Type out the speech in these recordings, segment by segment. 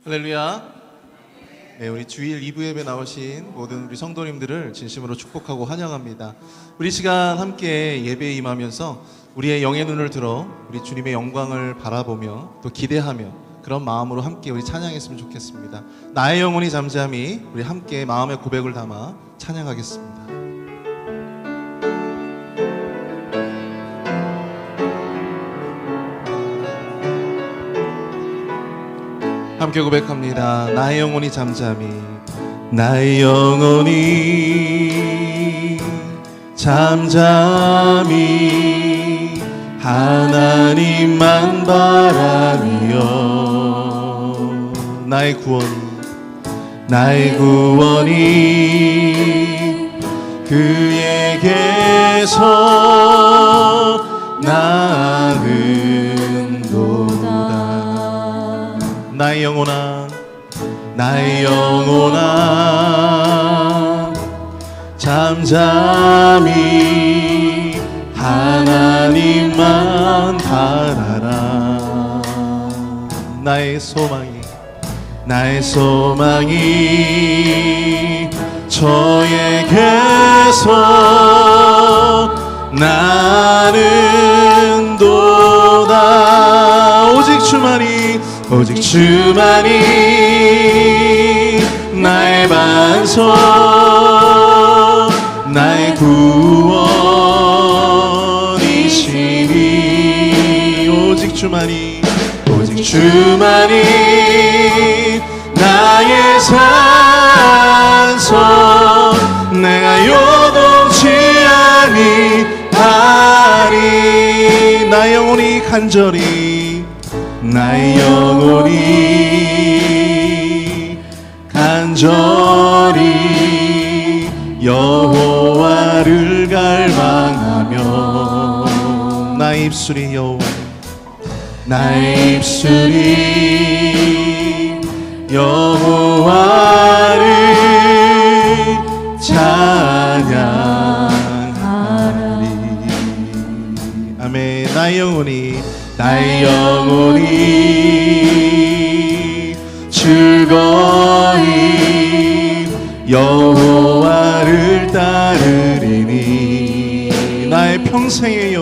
할렐루야. 네, 우리 주일 2부 예배 나오신 모든 우리 성도님들을 진심으로 축복하고 환영합니다. 우리 시간 함께 예배에 임하면서 우리의 영의 눈을 들어 우리 주님의 영광을 바라보며 또 기대하며 그런 마음으로 함께 우리 찬양했으면 좋겠습니다. 나의 영혼이 잠잠히 우리 함께 마음의 고백을 담아 찬양하겠습니다. 함께 고백합니다. 나의 영혼이 잠잠히, 나의 영혼이 잠잠히 하나님만 바라며 나의 구원이 그에게서 나은도다. 나의 영혼아 잠잠히 하나님만 바라라. 나의 소망이 저에게서 나는 도다. 오직 주만이 나의 반석, 나의 구원이시니. 오직 주만이 나의 산성, 내가 요동치 아니하리. 나의 영혼이 간절히 여호와를 갈망하며 나의 입술이 여호와를 찬양하리. 아멘. 나의 영혼이 즐거이 여호와를 따르리니. 나의 평생의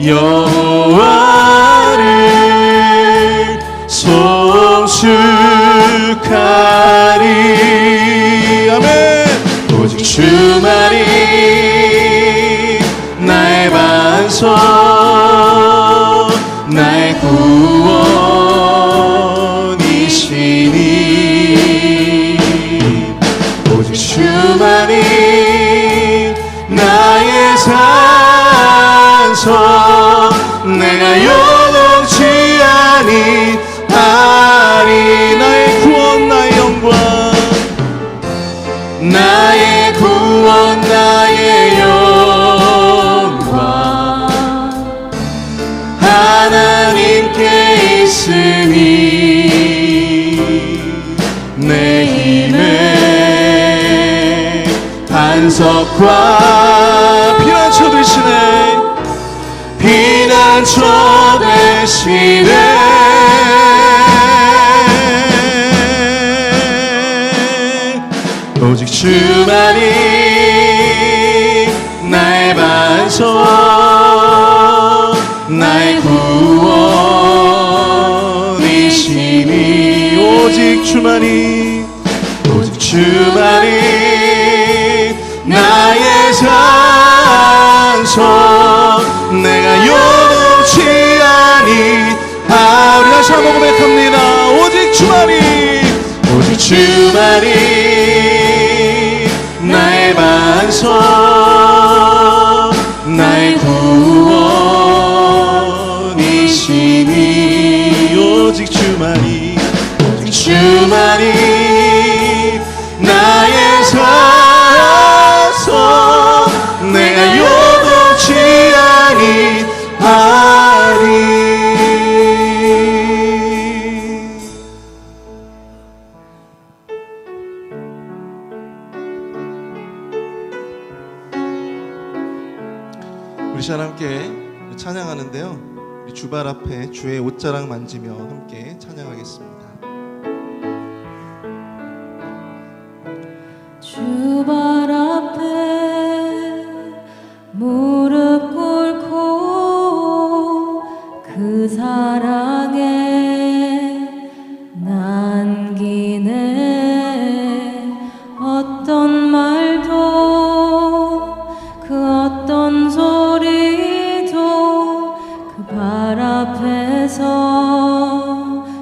여호와를 송축하리. 아멘. 오직 주만이 나의 반석, 나의 구원이시니. 오직 주만이 나의 산성, 내가 요동치 아니하리. 나의 구원, 나의 영광, 나의 구원, 나의 영광 하나님께 있으니. 내 힘의 반석과 피난처 되시네. 오직 주만이 나의 반석, 나의 구원이시니. 오직 주만이 나의 산석, 내가 요동치 아니하리. 다시 한번 고백합니다. 오직 주만이 나의 반석, 나의 구원이시니. 오직 주만이 나의 산성, 내가 요동치 아니하리. 우리 시간 함께 찬양하는데요, 우리 주발 앞에 주의 옷자락 만지며 함께 찬양하겠습니다. 주발 앞에 무릎 꿇고 그 사랑에 남기네. 어떤 말도 그 어떤 소리도 그 발 앞에서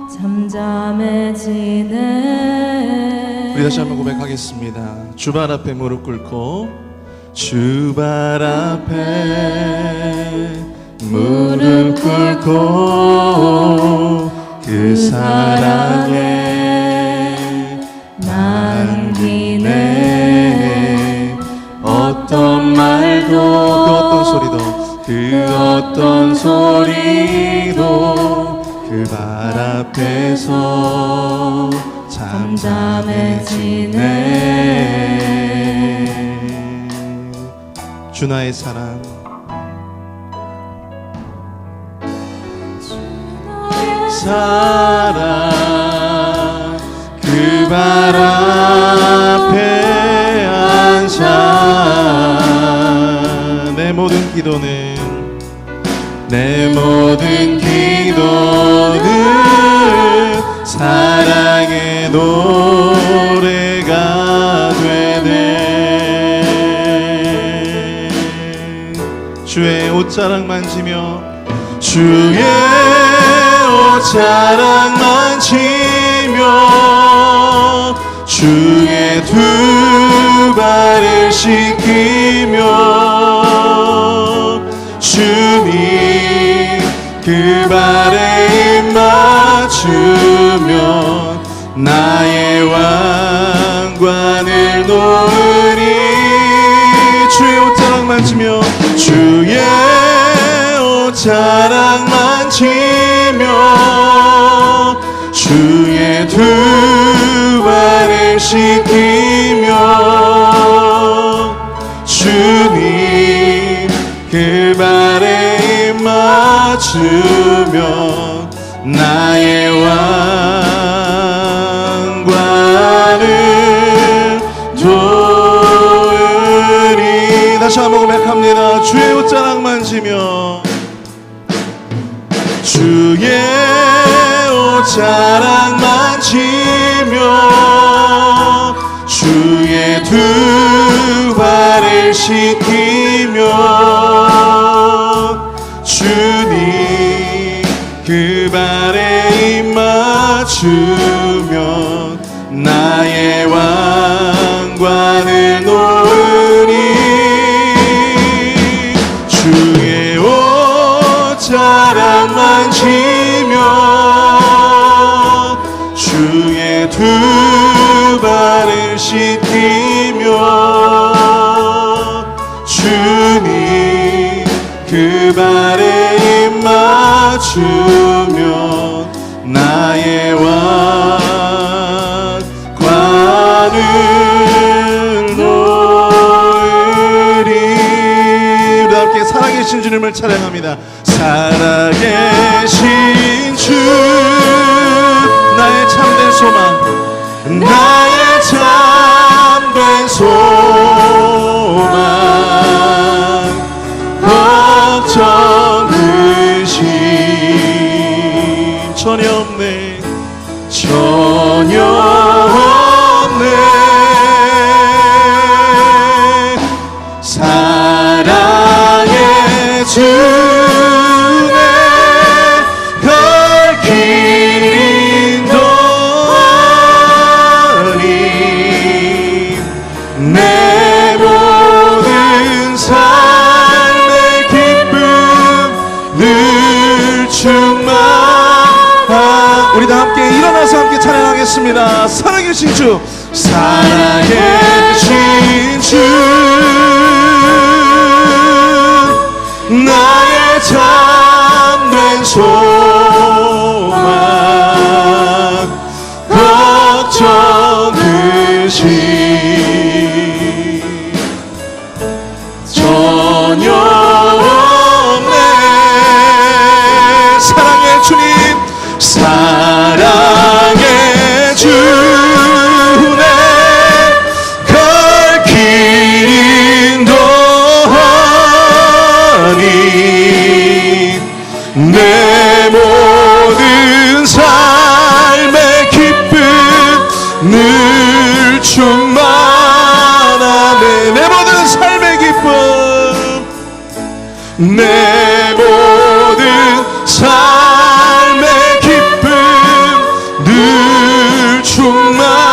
잠잠해지네. 우리 다시 한번 고백하겠습니다. 주발 앞에 무릎 꿇고 주발 앞에 무릎 꿇고 그 사랑에 남기네. 어떤 말도 그 어떤 소리도 그 발 앞에서 잠잠해지네. 주 나의 사랑, 사랑 그 발 앞에 앉아 내 모든 기도는 사랑의 노래가 되네. 주의 옷자락 만지며 주의 옷자락 만지며 주의 두 발을 씻기며 주님 그 발에 입 맞추며 나의 왕관을 놓으리. 주의 옷자락 만지며 주의 옷자락 만지며 주의 두 발을 씻기며 주님 그 발에 입 맞추며 나의 왕관을 놓으리. 다시 한번 고백합니다. 주의 옷자락 만지며 주의 옷자락 만지며 주의 두 발을 씻기며 주님 그 발에 입 맞추며 나의 왕관을 놓으리. 주의 옷자락 만지며 주의 두 발을 씻기며 주님 그 발에 입 맞추며 나의 왕관을 놓으리. 우리 함께 살아계신 주님을 찬양합니다. 살아계신 주 나의 참된 소망, 나의 참된 소망, 걱정 근심 전혀 없네, 전혀 없네. 사랑의 주네 걸 길 인도하니 내 모든 삶의 기쁨 늘 충만하. 우리 다 함께 일어나서 함께 찬양하겠습니다. 살아계신 주, 살아계신 주 나의 참된 소망, 걱정 근심 전혀 없네. 내 모든 삶의 기쁨 늘 충만하네.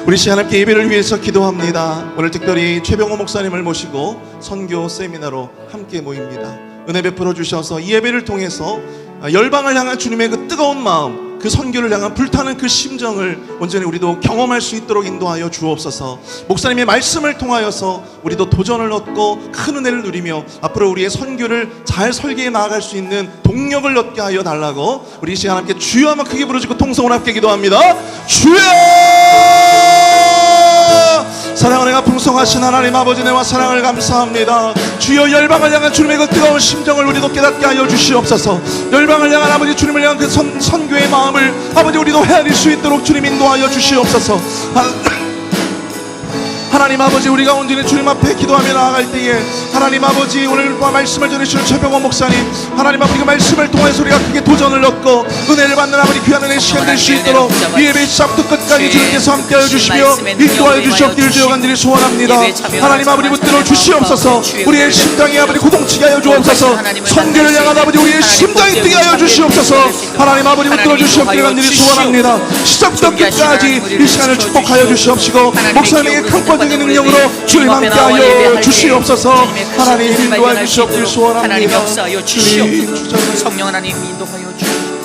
우리 시간 함께 예배를 위해서 기도합니다. 오늘 특별히 최병호 목사님을 모시고 선교 세미나로 함께 모입니다. 은혜 베풀어 주셔서 이 예배를 통해서 열방을 향한 주님의 그 뜨거운 마음, 그 선교를 향한 불타는 그 심정을 온전히 우리도 경험할 수 있도록 인도하여 주옵소서. 목사님의 말씀을 통하여서 우리도 도전을 얻고 큰 은혜를 누리며 앞으로 우리의 선교를 잘 설계해 나아갈 수 있는 동력을 얻게 하여 달라고 우리 이 시간 함께 주여 한번 크게 부르시고 통성으로 함께 기도합니다. 주여! 사랑을 내가 풍성하신 하나님 아버지, 내와 사랑을 감사합니다. 주여, 열방을 향한 주님의 그 뜨거운 심정을 우리도 깨닫게 하여 주시옵소서. 열방을 향한 아버지 주님을 향한 그 선교의 마음을 아버지 우리도 헤아릴 수 있도록 주님 인도하여 주시옵소서. 하나님 아버지, 우리가 온전히 주님 앞에 기도하며 나아갈 때에 하나님 아버지 오늘 말씀을 전해주시는 최병원 목사님, 하나님 아버지 그 말씀을 통해서 우리가 크게 도전을 얻고 은혜를 받는 아버지 귀한 은혜의 시간 될 수 있도록 이 예배 시작부터 끝까지 주님께서 함께하여 주시며 인도하여 주시옵기를 주여 간절히 소원합니다. 하나님 아버지 붙들어 주시옵소서. 우리의 심장이 아버지 고동치게 하여 주옵소서. 선교를 향한 아버지 우리의 심장이 뛰게 하여 주시옵소서. 하나님 아버지 붙들어 주시옵기를 간절히 소원합니다. 시작부터 끝까지 이 시간을 축복하여 주시옵시고 목사님에게 강권적인 능력으로 주님 함께하여 주시옵소서. 하나님 인도하여 주시옵기를 소원합니다. 하나님 역사하여 주시옵소서. 성령 하나님 인도하여 주시옵소서.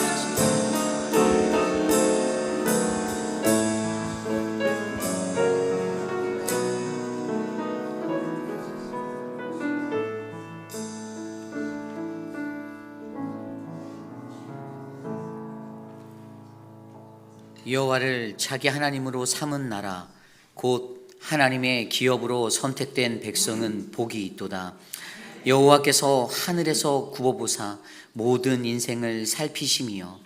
여호와를 자기 하나님으로 삼은 나라 곧 하나님의 기업으로 선택된 백성은 복이 있도다. 여호와께서 하늘에서 굽어보사 모든 인생을 살피시며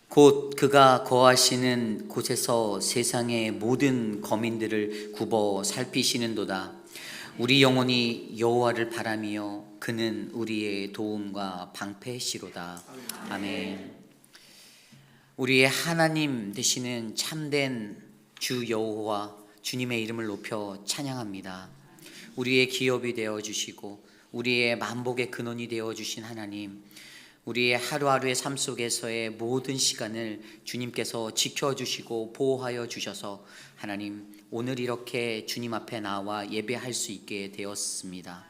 곧 그가 거하시는 곳에서 세상의 모든 거민들을 굽어 살피시는도다. 우리 영혼이 여호와를 바라며 그는 우리의 도움과 방패시로다. 아멘. 우리의 하나님 되시는 참된 주 여호와 주님의 이름을 높여 찬양합니다. 우리의 기업이 되어주시고 우리의 만복의 근원이 되어주신 하나님, 우리의 하루하루의 삶 속에서의 모든 시간을 주님께서 지켜주시고 보호하여 주셔서 하나님 오늘 이렇게 주님 앞에 나와 예배할 수 있게 되었습니다.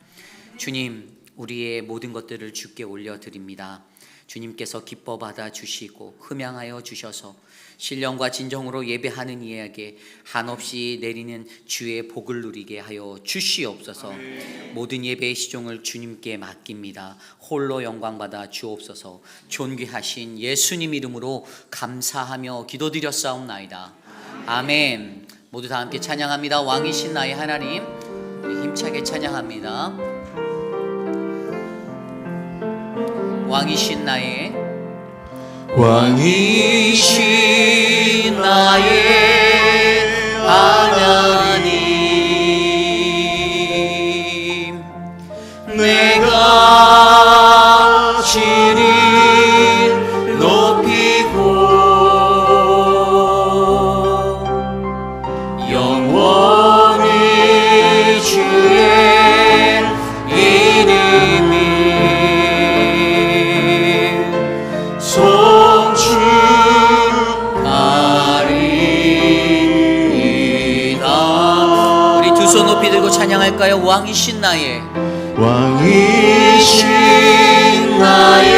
주님, 우리의 모든 것들을 주께 올려드립니다. 주님께서 기뻐 받아 주시고 흠양하여 주셔서 신령과 진정으로 예배하는 이에게 한없이 내리는 주의 복을 누리게 하여 주시옵소서. 모든 예배의 시종을 주님께 맡깁니다. 홀로 영광 받아 주옵소서. 존귀하신 예수님 이름으로 감사하며 기도드렸사옵나이다. 아멘. 모두 다 함께 찬양합니다. 왕이신 나의 하나님, 힘차게 찬양합니다. 왕이신 나의 왕이신 나의 하나님, 내가 주를 높이고 영원히 주의 이름을 우리 두 손 높이 들고 찬양할까요? 왕이신 나의 왕이신 나의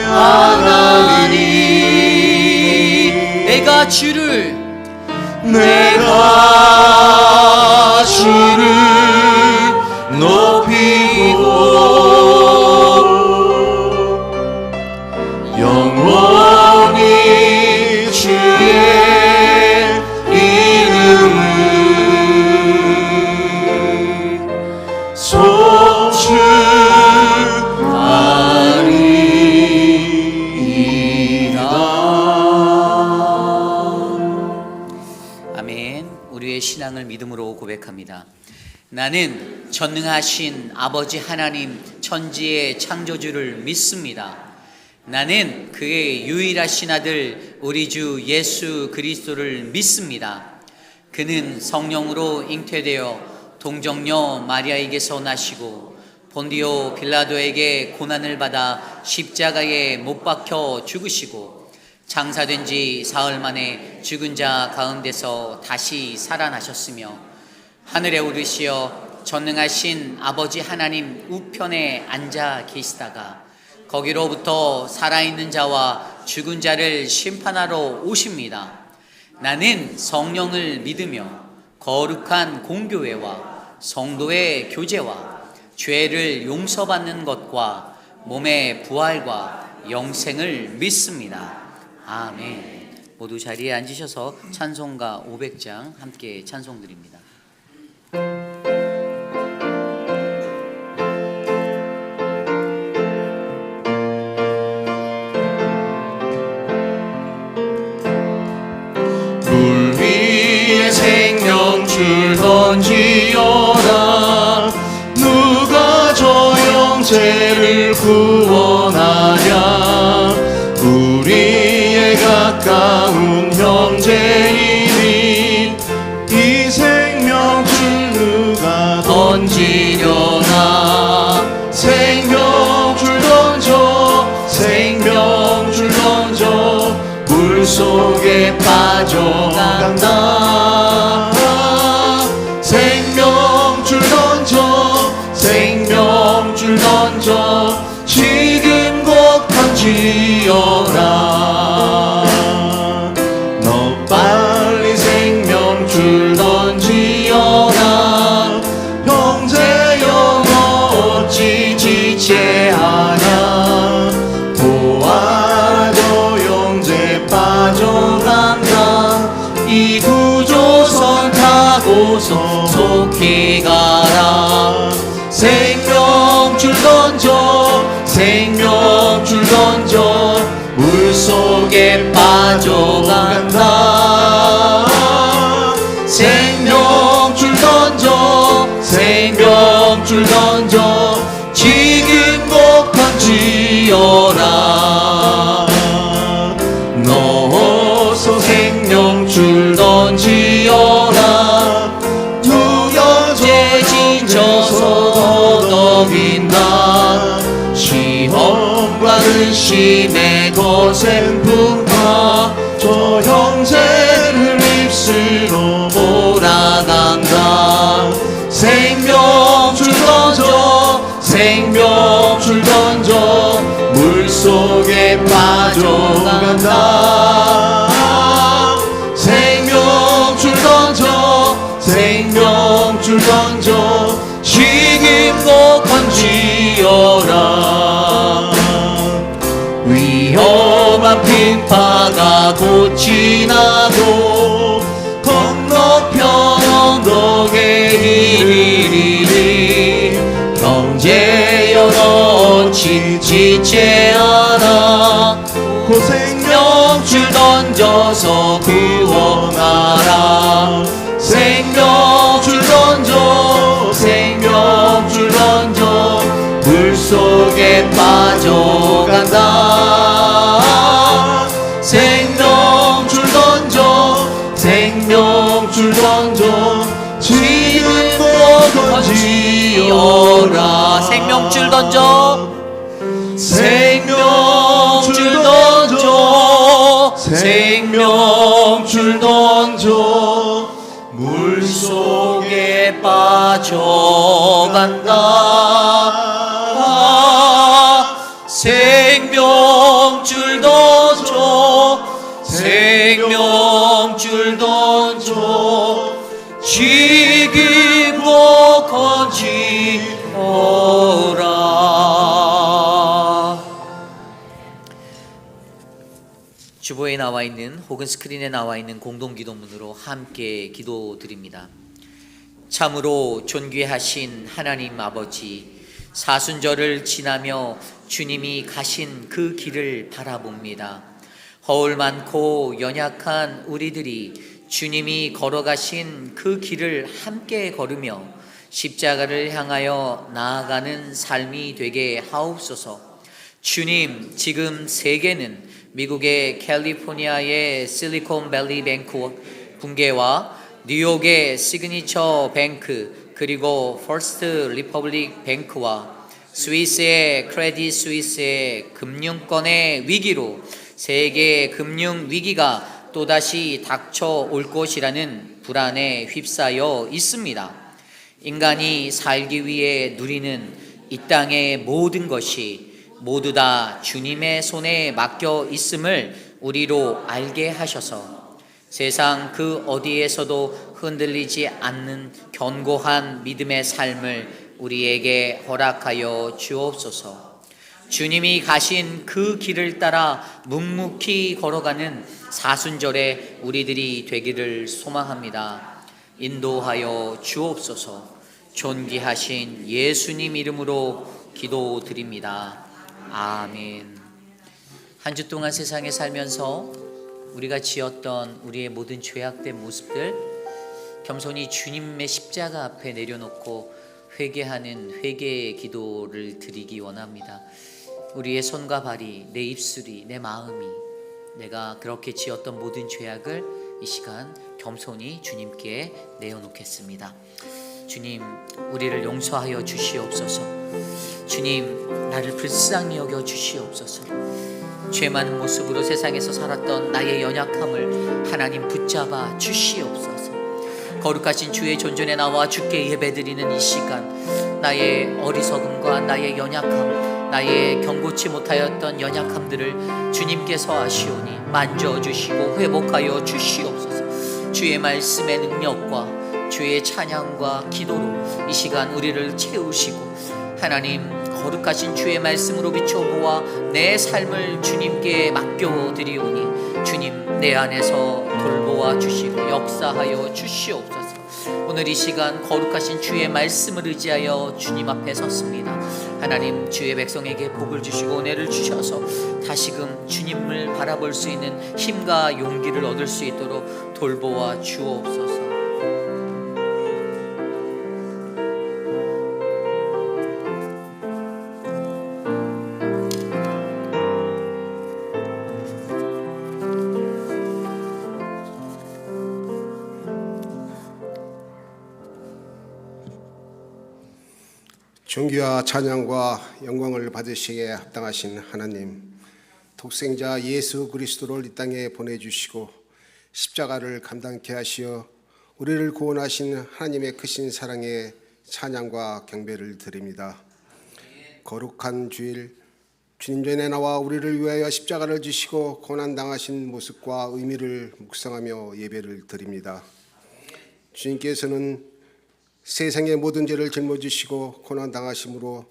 하나님, 내가 주를 높이고 영원히 주의 이름을 송축하리이다. 아멘. 우리의 신앙을 믿음으로 고백합니다. 나는 전능하신 아버지 하나님 천지의 창조주를 믿습니다. 나는 그의 유일하신 아들 우리 주 예수 그리스도를 믿습니다. 그는 성령으로 잉태되어 동정녀 마리아에게서 나시고 본디오 빌라도에게 고난을 받아 십자가에 못 박혀 죽으시고 장사된 지 사흘 만에 죽은 자 가운데서 다시 살아나셨으며 하늘에 오르시어 전능하신 아버지 하나님 우편에 앉아 계시다가 거기로부터 살아있는 자와 죽은 자를 심판하러 오십니다. 나는 성령을 믿으며 거룩한 공교회와 성도의 교제와 죄를 용서받는 것과 몸의 부활과 영생을 믿습니다. 아멘. 모두 자리에 앉으셔서 찬송가 500장 함께 찬송드립니다. 물 위에 생명줄 던지어라. 누가 저 영체를 구원하랴. 우리의 가까운 형제이니 이 생명줄 누가 던지려나. 생명줄 던져 생명줄 던져 물속에 빠져간다. 생명줄 던져 생명줄 던져 지금 곧 던지어라. 너 빨리 생명줄 던지어라. 형제 영어 어찌 지체하냐. 보아도 영재 빠져간다. 이 구조선 타고서 속히 가라. 생명줄 던져 생명줄 던져 물속에 빠져간다. 생명줄 던져 생명줄 던져 지금 곧 던지어라. 넣어서 생명줄 던지어라. 두려제 지쳐서 더덕인다. 시험과 근심의 거센 풍파 저 형제를 입술로 몰아간다. 생명줄 던져 생명줄 던져 물속에 빠져간다. 생명줄 던져 생명줄 던져 지금 곧 던지어라. 위험한 빈파가 곧 지나도 건너편 언덕에 이르리니 형제여 넌 지체하라. 곧 생명줄 던져서 구원하라. 생명줄 던져 생명줄 던져 물속에 빠져간다. 생명줄 던져 생명줄 던져 지금 곧 던지어라. 생명줄 던져 생명줄 던져 생명줄 던져 물속에 빠져간다. 생명줄 던져 생명줄 던져 지금 곧 던지어라. 주보에 나와 있는 혹은 스크린에 나와 있는 공동기도문으로 함께 기도드립니다. 참으로 존귀하신 하나님 아버지, 사순절을 지나며 주님이 가신 그 길을 바라봅니다. 허울 많고 연약한 우리들이 주님이 걸어가신 그 길을 함께 걸으며 십자가를 향하여 나아가는 삶이 되게 하옵소서. 주님, 지금 세계는 미국의 캘리포니아의 실리콘밸리 뱅크 붕괴와 뉴욕의 시그니처 뱅크 그리고 퍼스트 리퍼블릭 뱅크와 스위스의 크레딧 스위스의 금융권의 위기로 세계 금융 위기가 또다시 닥쳐올 것이라는 불안에 휩싸여 있습니다. 인간이 살기 위해 누리는 이 땅의 모든 것이 모두 다 주님의 손에 맡겨 있음을 우리로 알게 하셔서 세상 그 어디에서도 흔들리지 않는 견고한 믿음의 삶을 우리에게 허락하여 주옵소서. 주님이 가신 그 길을 따라 묵묵히 걸어가는 사순절의 우리들이 되기를 소망합니다. 인도하여 주옵소서. 존귀하신 예수님 이름으로 기도드립니다. 아멘. 한 주 동안 세상에 살면서 우리가 지었던 우리의 모든 죄악된 모습들 겸손히 주님의 십자가 앞에 내려놓고 회개하는 회개의 기도를 드리기 원합니다. 우리의 손과 발이, 내 입술이, 내 마음이 내가 그렇게 지었던 모든 죄악을 이 시간 겸손히 주님께 내어놓겠습니다. 주님, 우리를 용서하여 주시옵소서. 주님, 나를 불쌍히 여겨 주시옵소서. 죄 많은 모습으로 세상에서 살았던 나의 연약함을 하나님 붙잡아 주시옵소서. 거룩하신 주의 존전에 나와 주께 예배드리는 이 시간, 나의 어리석음과 나의 연약함, 나의 경고치 못하였던 연약함들을 주님께서 아시오니 만져주시고 회복하여 주시옵소서. 주의 말씀의 능력과 주의 찬양과 기도로 이 시간 우리를 채우시고 하나님 거룩하신 주의 말씀으로 비춰보아 내 삶을 주님께 맡겨드리오니 주님 내 안에서 돌보아 주시고 역사하여 주시옵소서. 오늘 이 시간 거룩하신 주의 말씀을 의지하여 주님 앞에 섰습니다. 하나님 주의 백성에게 복을 주시고 은혜를 주셔서 다시금 주님을 바라볼 수 있는 힘과 용기를 얻을 수 있도록 돌보아 주옵소서. 존귀와 찬양과 영광을 받으시기에 합당하신 하나님, 독생자 예수 그리스도를 이 땅에 보내주시고 십자가를 감당케 하시어 우리를 구원하신 하나님의 크신 사랑에 찬양과 경배를 드립니다. 거룩한 주일, 주님 전에 나와 우리를 위하여 십자가를 지시고 고난당하신 모습과 의미를 묵상하며 예배를 드립니다. 주님께서는 세상의 모든 죄를 짊어지시고 고난당하심으로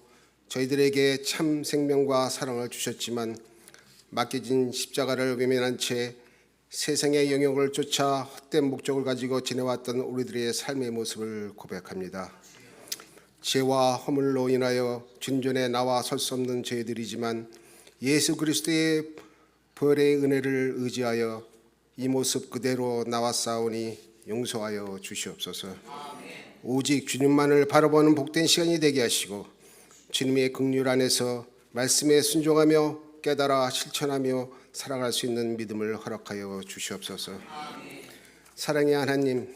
저희들에게 참 생명과 사랑을 주셨지만 맡겨진 십자가를 외면한 채 세상의 영역을 쫓아 헛된 목적을 가지고 지내왔던 우리들의 삶의 모습을 고백합니다. 죄와 허물로 인하여 주님 전에 나와 설 수 없는 저희들이지만 예수 그리스도의 보혈의 은혜를 의지하여 이 모습 그대로 나왔사오니 용서하여 주시옵소서. 오직 주님만을 바라보는 복된 시간이 되게 하시고 주님의 긍휼 안에서 말씀에 순종하며 깨달아 실천하며 살아갈 수 있는 믿음을 허락하여 주시옵소서. 사랑의 하나님,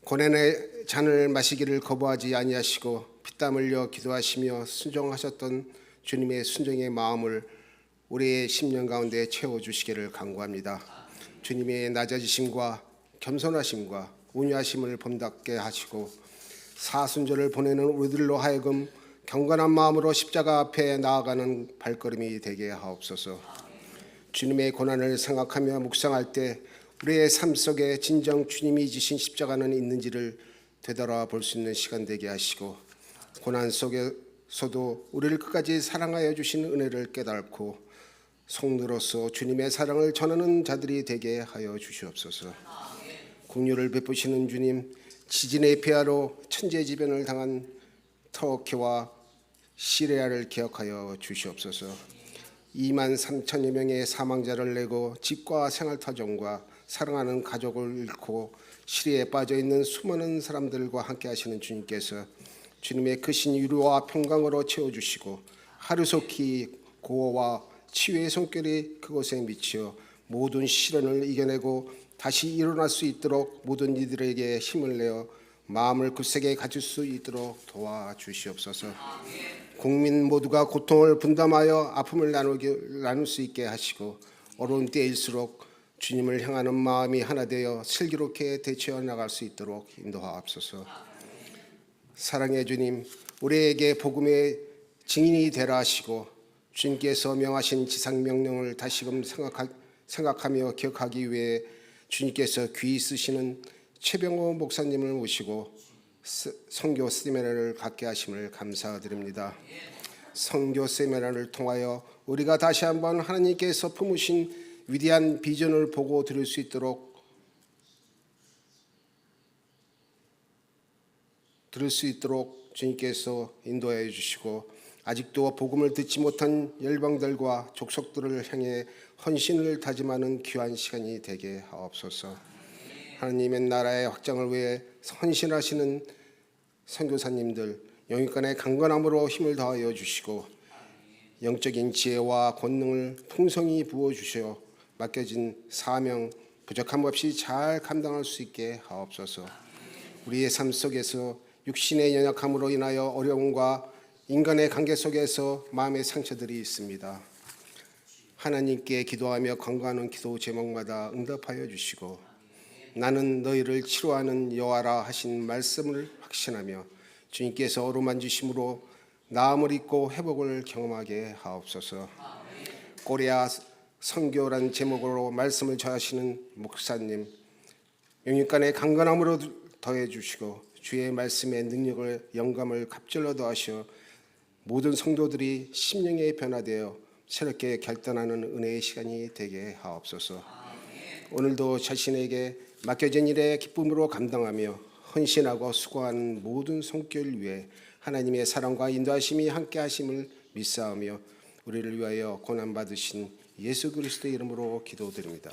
고난의 잔을 마시기를 거부하지 아니하시고 피땀 흘려 기도하시며 순종하셨던 주님의 순종의 마음을 우리의 심령 가운데 채워주시기를 간구합니다. 주님의 낮아지심과 겸손하심과 온유하심을 본받게 하시고 사순절을 보내는 우리들로 하여금 경건한 마음으로 십자가 앞에 나아가는 발걸음이 되게 하옵소서. 주님의 고난을 생각하며 묵상할 때 우리의 삶 속에 진정 주님이 지신 십자가는 있는지를 되돌아볼 수 있는 시간 되게 하시고 고난 속에서도 우리를 끝까지 사랑하여 주신 은혜를 깨닫고 성도로서 주님의 사랑을 전하는 자들이 되게 하여 주시옵소서. 긍휼을 베푸시는 주님, 지진의 폐하로 천재지변을 당한 터키와 시리아를 기억하여 주시옵소서. 2만 3천여 명의 사망자를 내고 집과 생활터전과 사랑하는 가족을 잃고 시리에 빠져있는 수많은 사람들과 함께 하시는 주님께서 주님의 크신 위로와 평강으로 채워주시고 하루속히 고어와 치유의 손길이 그곳에 미치어 모든 시련을 이겨내고 다시 일어날 수 있도록 모든 이들에게 힘을 내어 마음을 굳세게 가질 수 있도록 도와주시옵소서. 국민 모두가 고통을 분담하여 아픔을 나눌 수 있게 하시고 어려운 때일수록 주님을 향하는 마음이 하나 되어 슬기롭게 대처해 나갈 수 있도록 인도하옵소서. 사랑의 주님, 우리에게 복음의 증인이 되라 하시고 주님께서 명하신 지상명령을 다시금 생각하며 기억하기 위해 주님께서 귀히 쓰시는 최병호 목사님을 모시고 선교 세미나를 갖게 하심을 감사드립니다. 선교 세미나를 통하여 우리가 다시 한번 하나님께서 품으신 위대한 비전을 보고 들을 수 있도록 주님께서 인도해 주시고 아직도 복음을 듣지 못한 열방들과 족속들을 향해 헌신을 다짐하는 귀한 시간이 되게 하옵소서. 하나님의 나라의 확장을 위해 헌신하시는 선교사님들 영육간의 강건함으로 힘을 더하여 주시고 영적인 지혜와 권능을 풍성히 부어주시어 맡겨진 사명 부족함 없이 잘 감당할 수 있게 하옵소서. 우리의 삶 속에서 육신의 연약함으로 인하여 어려움과 인간의 관계 속에서 마음의 상처들이 있습니다. 하나님께 기도하며 간구하는 기도 제목마다 응답하여 주시고 나는 너희를 치료하는 여호와라 하신 말씀을 확신하며 주님께서 어루만지심으로 나음을 입고 회복을 경험하게 하옵소서. 꼬리아 선교란 제목으로 말씀을 전하시는 목사님 영육간의 강건함으로 더해 주시고 주의 말씀의 능력을 영감을 갑절로 더하시어 모든 성도들이 심령에 변화되어 새롭게 결단하는 은혜의 시간이 되게 하옵소서. 오늘도 자신에게 맡겨진 일에 기쁨으로 감당하며 헌신하고 수고하는 모든 손길 위에 하나님의 사랑과 인도하심이 함께 하심을 믿사오며 우리를 위하여 고난받으신 예수 그리스도의 이름으로 기도드립니다.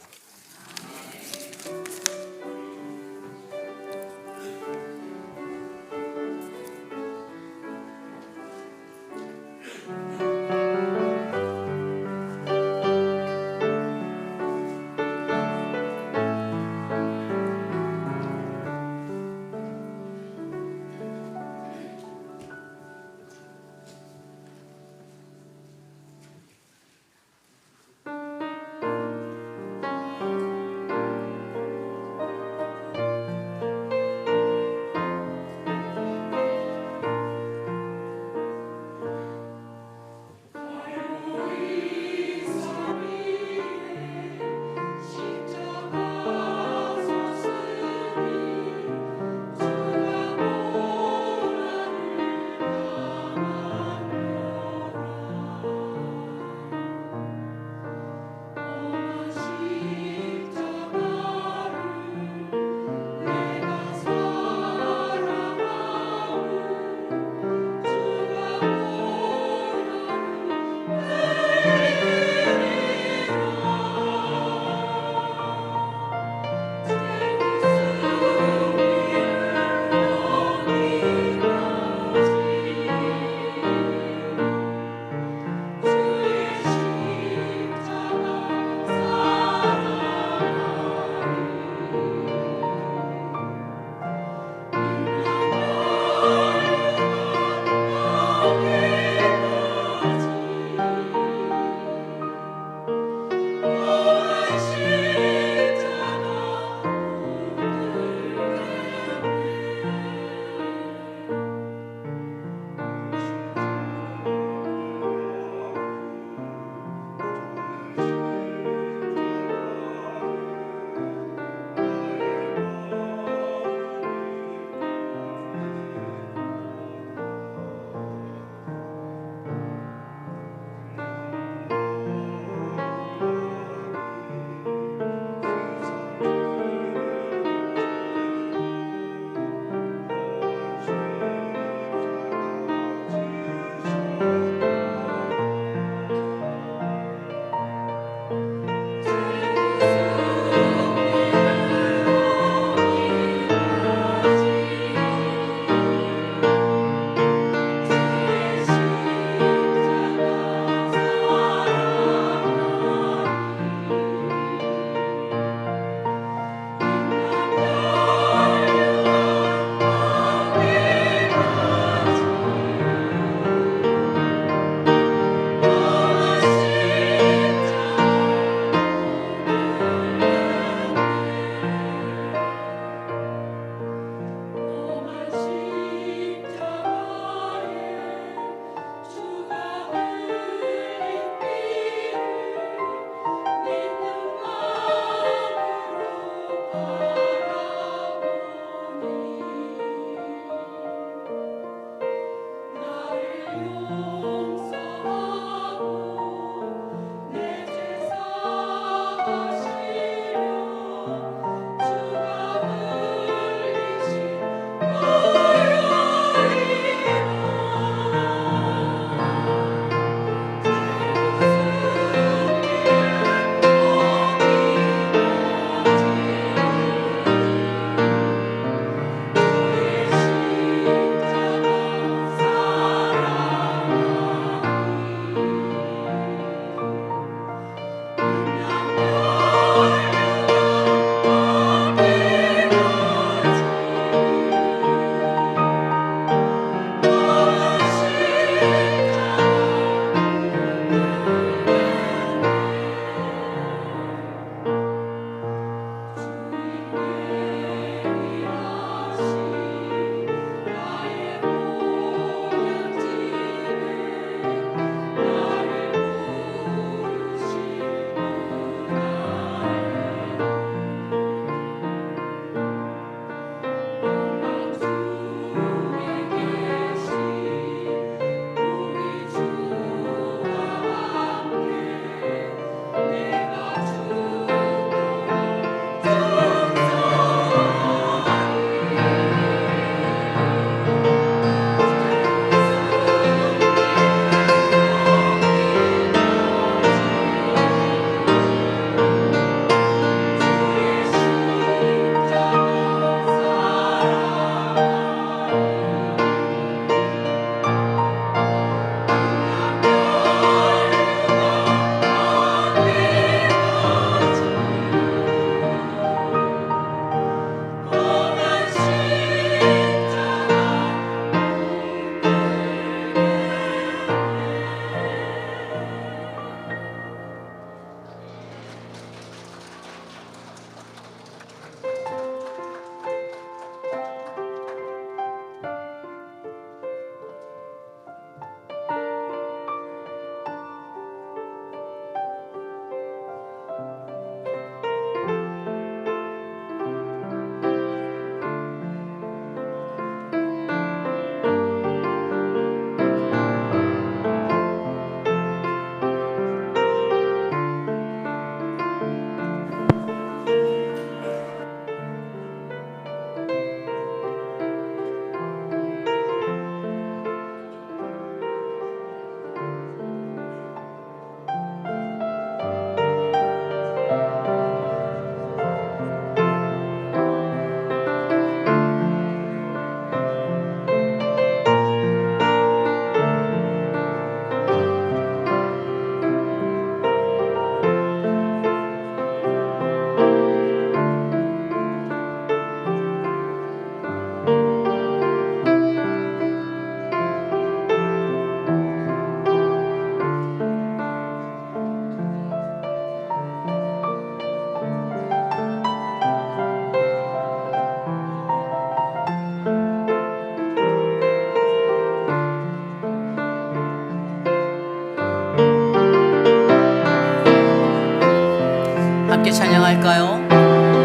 할까요?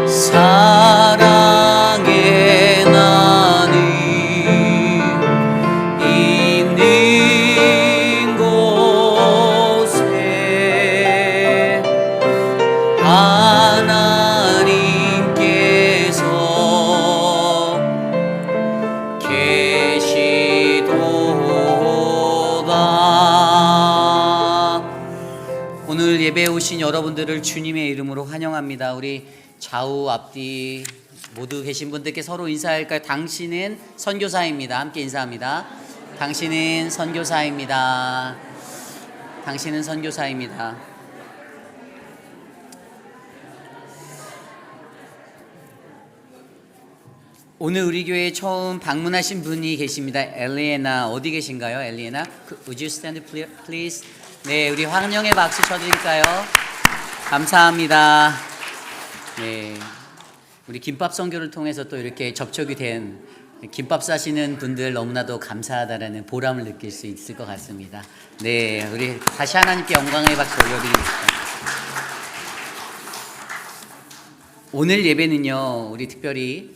사랑의 나는 있는 곳에 하나님께서 계시도다. 오늘 예배에 오신 여러분들을 주님의 이름으로 환영합니다. 우리 좌우 앞뒤 모두 계신 분들께 서로 인사할까요? 당신은 선교사입니다. 함께 인사합니다. 당신은 선교사입니다. 당신은 선교사입니다. 오늘 우리 교회에 처음 방문하신 분이 계십니다. 엘리에나 어디 계신가요? 엘리에나, would you stand please? 네, 우리 환영의 박수 쳐드릴까요? 감사합니다. 네, 우리 김밥 선교를 통해서 또 이렇게 접촉이 된 김밥 싸시는 분들 너무나도 감사하다라는 보람을 느낄 수 있을 것 같습니다. 네, 우리 다시 하나님께 영광의 박수 올려드립니다. 오늘 예배는요, 우리 특별히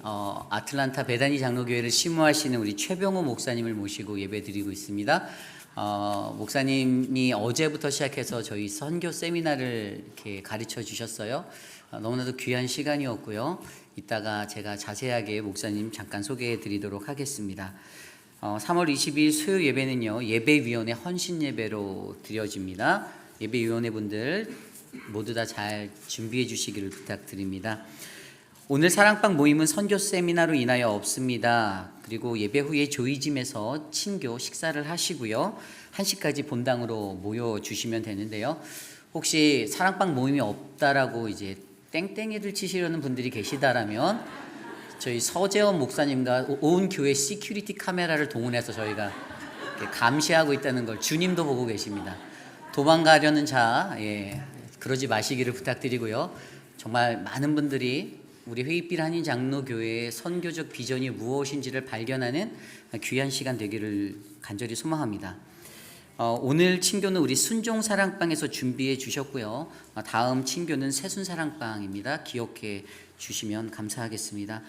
아틀란타 베다니 장로교회를 심무하시는 우리 최병호 목사님을 모시고 예배 드리고 있습니다. 목사님이 어제부터 시작해서 저희 선교 세미나를 이렇게 가르쳐 주셨어요. 너무나도 귀한 시간이었고요. 이따가 제가 자세하게 목사님 잠깐 소개해 드리도록 하겠습니다. 3월 20일 수요 예배는요, 예배위원회 헌신 예배로 드려집니다. 예배위원회 분들 모두 다 잘 준비해 주시기를 부탁드립니다. 오늘 사랑방 모임은 선교 세미나로 인하여 없습니다. 그리고 예배 후에 조이짐에서 친교 식사를 하시고요. 1시까지 본당으로 모여주시면 되는데요. 혹시 사랑방 모임이 없다라고 이제 땡땡이를 치시려는 분들이 계시다라면 저희 서재원 목사님과 온 교회 시큐리티 카메라를 동원해서 저희가 감시하고 있다는 걸 주님도 보고 계십니다. 도망가려는 자, 그러지 마시기를 부탁드리고요. 정말 많은 분들이 우리 회의필 한인 장로교회의 선교적 비전이 무엇인지를 발견하는 귀한 시간 되기를 간절히 소망합니다. 오늘 친교는 우리 순종사랑방에서 준비해 주셨고요. 다음 친교는 새순사랑방입니다. 기억해 주시면 감사하겠습니다.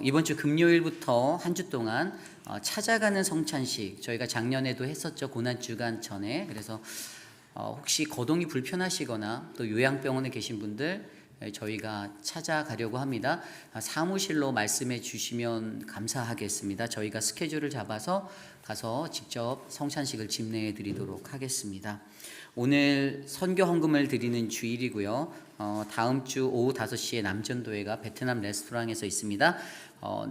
이번 주 금요일부터 한 주 동안 찾아가는 성찬식 저희가 작년에도 했었죠. 고난주간 전에. 그래서 혹시 거동이 불편하시거나 또 요양병원에 계신 분들 저희가 찾아가려고 합니다. 사무실로 말씀해 주시면 감사하겠습니다. 저희가 스케줄을 잡아서 가서 직접 성찬식을 집례해 드리도록 하겠습니다. 오늘 선교 헌금을 드리는 주일이고요. 다음 주 오후 5시에 남전도회가 베트남 레스토랑에서 있습니다.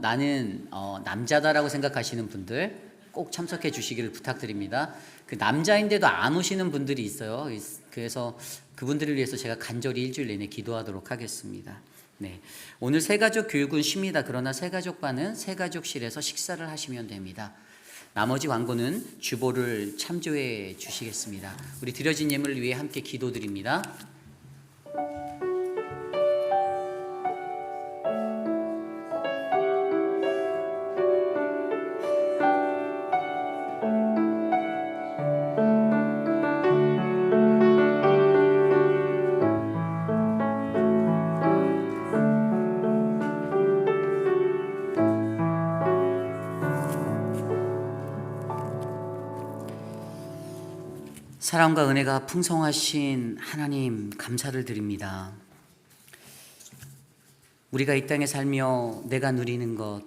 나는 남자다라고 생각하시는 분들 꼭 참석해 주시기를 부탁드립니다. 그 남자인데도 안 오시는 분들이 있어요. 그래서 그분들을 위해서 제가 간절히 일주일 내내 기도하도록 하겠습니다. 네, 오늘 새가족 교육은 쉽니다. 그러나 새가족반은 새가족실에서 식사를 하시면 됩니다. 나머지 광고는 주보를 참조해 주시겠습니다. 우리 드려진 예물을 위해 함께 기도드립니다. 사랑과 은혜가 풍성하신 하나님 감사를 드립니다. 우리가 이 땅에 살며 내가 누리는 것,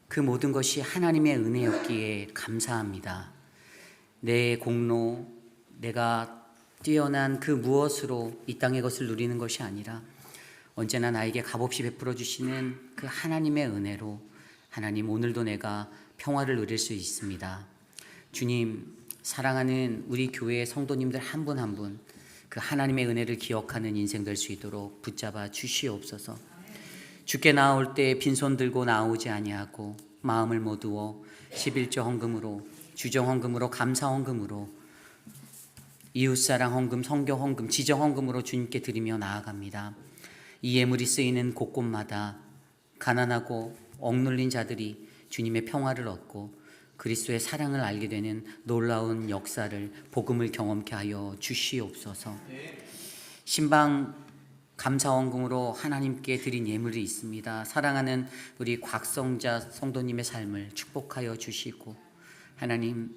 그 모든 것이 하나님의 은혜였기에 감사합니다. 내 공로, 내가 뛰어난 그 무엇으로 이 땅의 것을 누리는 것이 아니라 언제나 나에게 값없이 베풀어 주시는 그 하나님의 은혜로 하나님 오늘도 내가 평화를 누릴 수 있습니다. 주님, 사랑하는 우리 교회의 성도님들 한 분 한 분 그 하나님의 은혜를 기억하는 인생 될 수 있도록 붙잡아 주시옵소서. 주께 나올 때 빈손 들고 나오지 아니하고 마음을 모두어 11조 헌금으로, 주정 헌금으로, 감사 헌금으로, 이웃사랑 헌금, 성교 헌금, 지정 헌금으로 주님께 드리며 나아갑니다. 이 예물이 쓰이는 곳곳마다 가난하고 억눌린 자들이 주님의 평화를 얻고 그리스도의 사랑을 알게 되는 놀라운 역사를, 복음을 경험케 하여 주시옵소서. 신방 감사원금으로 하나님께 드린 예물이 있습니다. 사랑하는 우리 곽성자 성도님의 삶을 축복하여 주시고, 하나님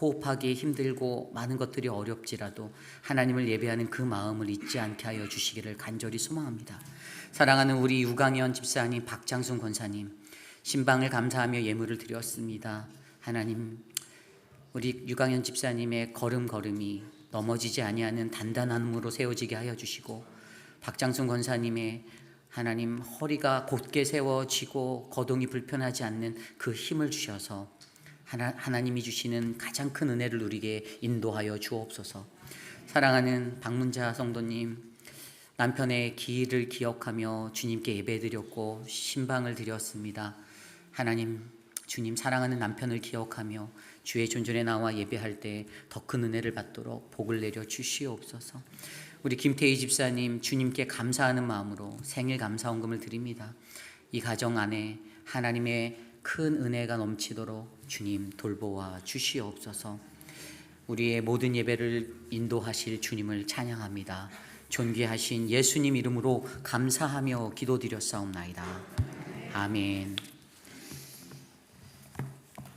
호흡하기 힘들고 많은 것들이 어렵지라도 하나님을 예배하는 그 마음을 잊지 않게 하여 주시기를 간절히 소망합니다. 사랑하는 우리 유강현 집사님, 박장순 권사님, 신방을 감사하며 예물을 드렸습니다. 하나님, 우리 유강현 집사님의 걸음걸음이 넘어지지 아니하는 단단한 몸으로 세워지게 하여 주시고, 박장순 권사님의 하나님 허리가 곧게 세워지고 거동이 불편하지 않는 그 힘을 주셔서 하나님이 주시는 가장 큰 은혜를 누리게 인도하여 주옵소서. 사랑하는 박문자 성도님, 남편의 기일을 기억하며 주님께 예배드렸고 신방을 드렸습니다. 하나님, 주님 사랑하는 남편을 기억하며 주의 존전에 나와 예배할 때 더 큰 은혜를 받도록 복을 내려 주시옵소서. 우리 김태희 집사님, 주님께 감사하는 마음으로 생일 감사원금을 드립니다. 이 가정 안에 하나님의 큰 은혜가 넘치도록 주님 돌보아 주시옵소서. 우리의 모든 예배를 인도하실 주님을 찬양합니다. 존귀하신 예수님 이름으로 감사하며 기도드렸사옵나이다. 아멘.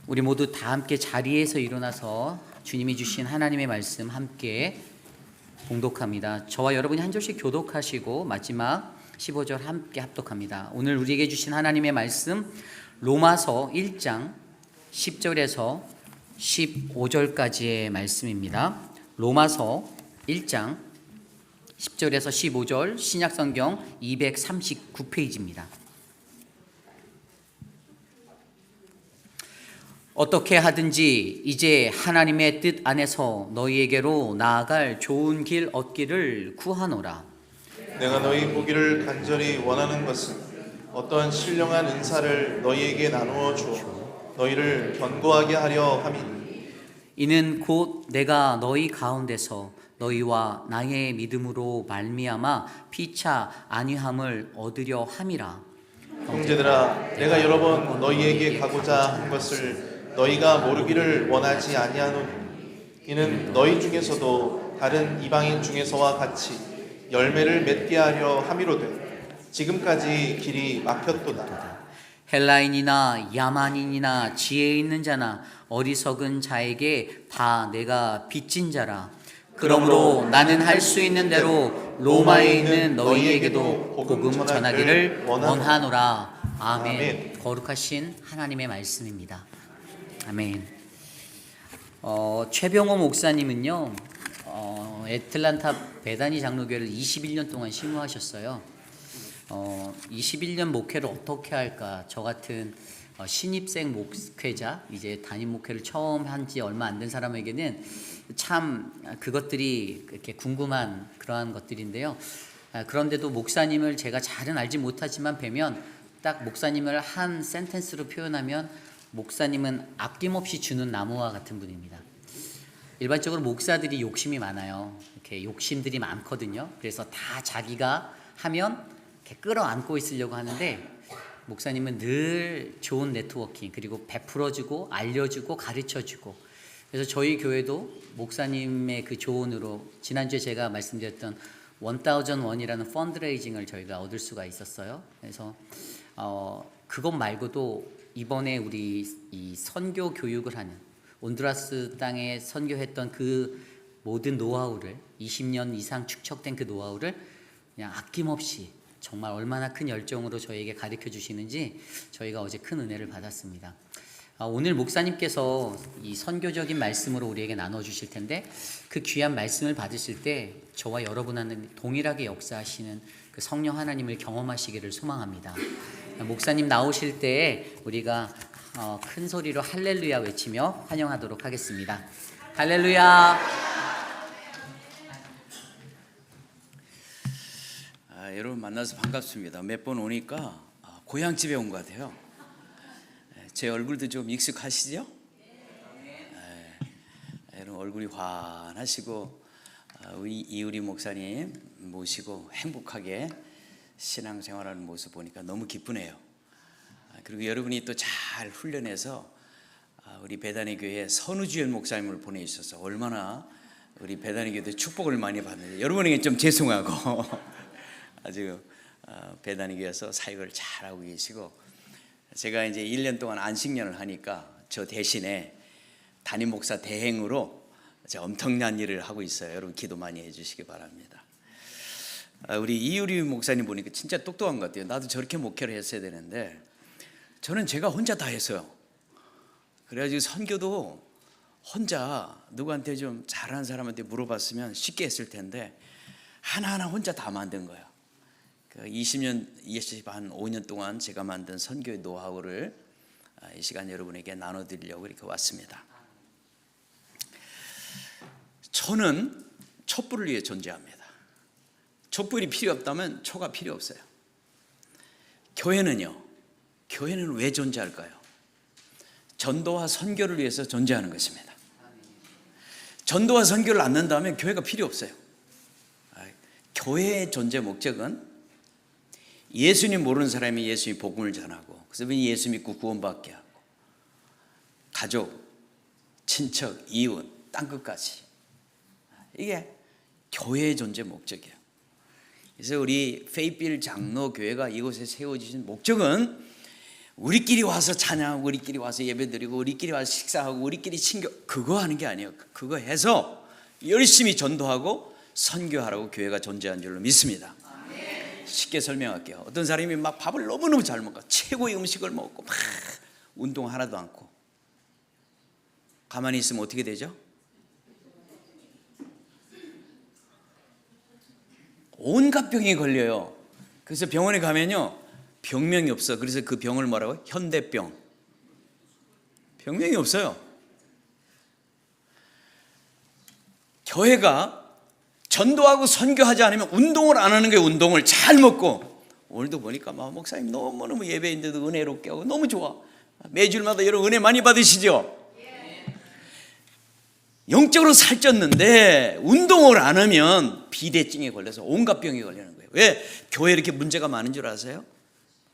우리 모두 다 함께 자리에서 일어나서 주님이 주신 하나님의 말씀 함께 봉독합니다. 저와 여러분이 한 절씩 교독하시고 마지막 15절 함께 합독합니다. 오늘 우리에게 주신 하나님의 말씀 로마서 1장 10절에서 15절까지의 말씀입니다. 로마서 1장 10절에서 15절, 신약성경 239페이지입니다. 어떻게 하든지 이제 하나님의 뜻 안에서 너희에게로 나아갈 좋은 길 얻기를 구하노라. 내가 너희 보기를 간절히 원하는 것은 어떠한 신령한 은사를 너희에게 나누어 주어 너희를 견고하게 하려 함이니, 이는 곧 내가 너희 가운데서 너희와 나의 믿음으로 말미암아 피차 안위함을 얻으려 함이라. 형제들아, 내가 여러 번 너희에게 가고자 한 것을 너희가 모르기를 원하지 아니하노니, 이는 너희 중에서도 다른 이방인 중에서와 같이 열매를 맺게 하려 함이로되 지금까지 길이 막혔도다. 헬라인이나 야만인이나 지혜 있는 자나 어리석은 자에게 다 내가 빚진 자라. 그러므로 나는 할 수 있는 대로 로마에 있는 너희에게도 복음 전하기를 원하노라. 아멘. 거룩하신 하나님의 말씀입니다. 아멘. 최병호 목사님은요, 애틀란타 베다니 장로교회를 21년 동안 심무하셨어요. 21년 목회를 어떻게 할까? 저 같은 신입생 목회자, 이제 담임 목회를 처음 한 지 얼마 안 된 사람에게는 참 그것들이 이렇게 궁금한 그러한 것들인데요. 그런데도 목사님을 제가 잘은 알지 못하지만 뵈면 딱 목사님을 한 센텐스로 표현하면 목사님은 아낌없이 주는 나무와 같은 분입니다. 일반적으로 목사들이 욕심이 많아요. 이렇게 욕심들이 많거든요. 그래서 다 자기가 하면 이렇게 끌어안고 있으려고 하는데, 목사님은 늘 좋은 네트워킹, 그리고 베풀어주고 알려주고 가르쳐주고, 그래서 저희 교회도 목사님의 그 조언으로 지난주에 제가 말씀드렸던 1001이라는 펀드레이징을 저희가 얻을 수가 있었어요. 그래서 그것 말고도 이번에 우리 이 선교 교육을 하는 온두라스 땅에 선교했던 그 모든 노하우를 20년 이상 축적된 그 노하우를 그냥 아낌없이 정말 얼마나 큰 열정으로 저희에게 가르쳐 주시는지 저희가 어제 큰 은혜를 받았습니다. 오늘 목사님께서 이 선교적인 말씀으로 우리에게 나눠주실 텐데, 그 귀한 말씀을 받으실 때 저와 여러분하고 동일하게 역사하시는 그 성령 하나님을 경험하시기를 소망합니다. 목사님 나오실 때 우리가 큰 소리로 할렐루야 외치며 환영하도록 하겠습니다. 할렐루야. 여러분 만나서 반갑습니다. 몇 번 오니까 고향집에 온 것 같아요. 제 얼굴도 좀 익숙하시죠? 여러분 얼굴이 환하시고 우리 이우리 목사님 모시고 행복하게 신앙생활하는 모습 보니까 너무 기쁘네요. 그리고 여러분이 또 잘 훈련해서 우리 배단의 교회에 선우주연 목사님을 보내주셔서 얼마나 우리 배단의 교회도 축복을 많이 받는데 여러분에게 좀 죄송하고 아주 배단위교에서 사역을 잘하고 계시고, 제가 이제 1년 동안 안식년을 하니까 저 대신에 담임 목사 대행으로 제가 엄청난 일을 하고 있어요. 여러분 기도 많이 해주시기 바랍니다. 우리 이유리 목사님 보니까 진짜 똑똑한 것 같아요. 나도 저렇게 목회를 했어야 되는데 저는 제가 혼자 다 했어요. 그래가지고 선교도 혼자 누구한테 좀 잘하는 사람한테 물어봤으면 쉽게 했을 텐데 하나하나 혼자 다 만든 거예요. 20년, 25년 동안 제가 만든 선교의 노하우를 이 시간 여러분에게 나눠드리려고 이렇게 왔습니다. 초는 촛불을 위해 존재합니다. 촛불이 필요 없다면 초가 필요 없어요. 교회는요, 교회는 왜 존재할까요? 전도와 선교를 위해서 존재하는 것입니다. 전도와 선교를 안 한다면 교회가 필요 없어요. 교회의 존재 목적은 예수님 모르는 사람이 예수님 복음을 전하고, 그래서 예수 믿고 구원받게 하고, 가족, 친척, 이웃, 땅끝까지, 이게 교회의 존재 목적이에요. 그래서 우리 페이필 장로 교회가 이곳에 세워지신 목적은 우리끼리 와서 찬양하고, 우리끼리 와서 예배드리고, 우리끼리 와서 식사하고, 우리끼리 친교, 그거 하는 게 아니에요. 그거 해서 열심히 전도하고 선교하라고 교회가 존재한 줄로 믿습니다. 쉽게 설명할게요. 어떤 사람이 막 밥을 너무너무 잘 먹어, 최고의 음식을 먹고 막 운동 하나도 않고 가만히 있으면 어떻게 되죠? 온갖 병이 걸려요. 그래서 병원에 가면요, 병명이 없어. 그래서 그 병을 뭐라고? 현대병. 병명이 없어요. 교회가 전도하고 선교하지 않으면 운동을 안 하는 게, 운동을 잘 먹고, 오늘도 보니까 목사님 너무너무 예배인데도 은혜롭게 하고 너무 좋아. 매주일마다 여러분 은혜 많이 받으시죠? 영적으로 살쪘는데 운동을 안 하면 비대증에 걸려서 온갖 병이 걸리는 거예요. 왜 교회 이렇게 문제가 많은 줄 아세요?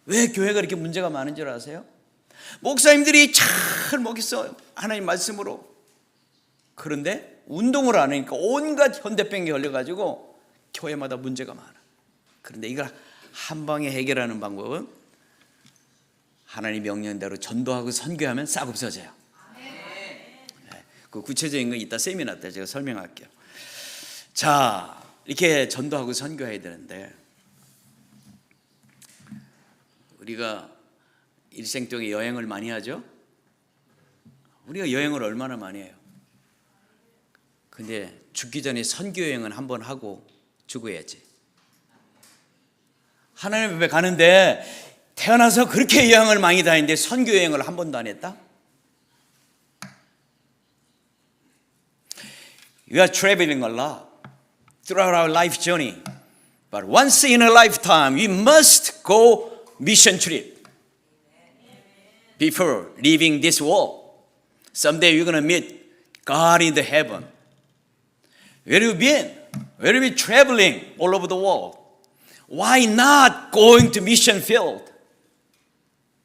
왜 교회가 이렇게 문제가 많은 줄 아세요? 목사님들이 잘 먹였어, 하나님 말씀으로. 그런데 운동을 안 하니까 온갖 현대병에 걸려가지고 교회마다 문제가 많아. 그런데 이걸 한 방에 해결하는 방법은 하나님 명령대로 전도하고 선교하면 싹 없어져요. 그 구체적인 건 이따 세미나 때 제가 설명할게요. 자, 이렇게 전도하고 선교해야 되는데, 우리가 일생 동안 여행을 많이 하죠? 우리가 여행을 얼마나 많이 해요? 근데 죽기 전에 선교 여행은 한번 하고 죽어야지. 하나님 앞에 가는데 태어나서 그렇게 여행을 많이 다니는데 선교 여행을 한 번도 안 했다? We are traveling a lot throughout our life journey, but once in a lifetime we must go mission trip before leaving this world. Someday we're going to meet God in the heaven. Where have you been? Where have you been traveling all over the world? Why not going to mission field?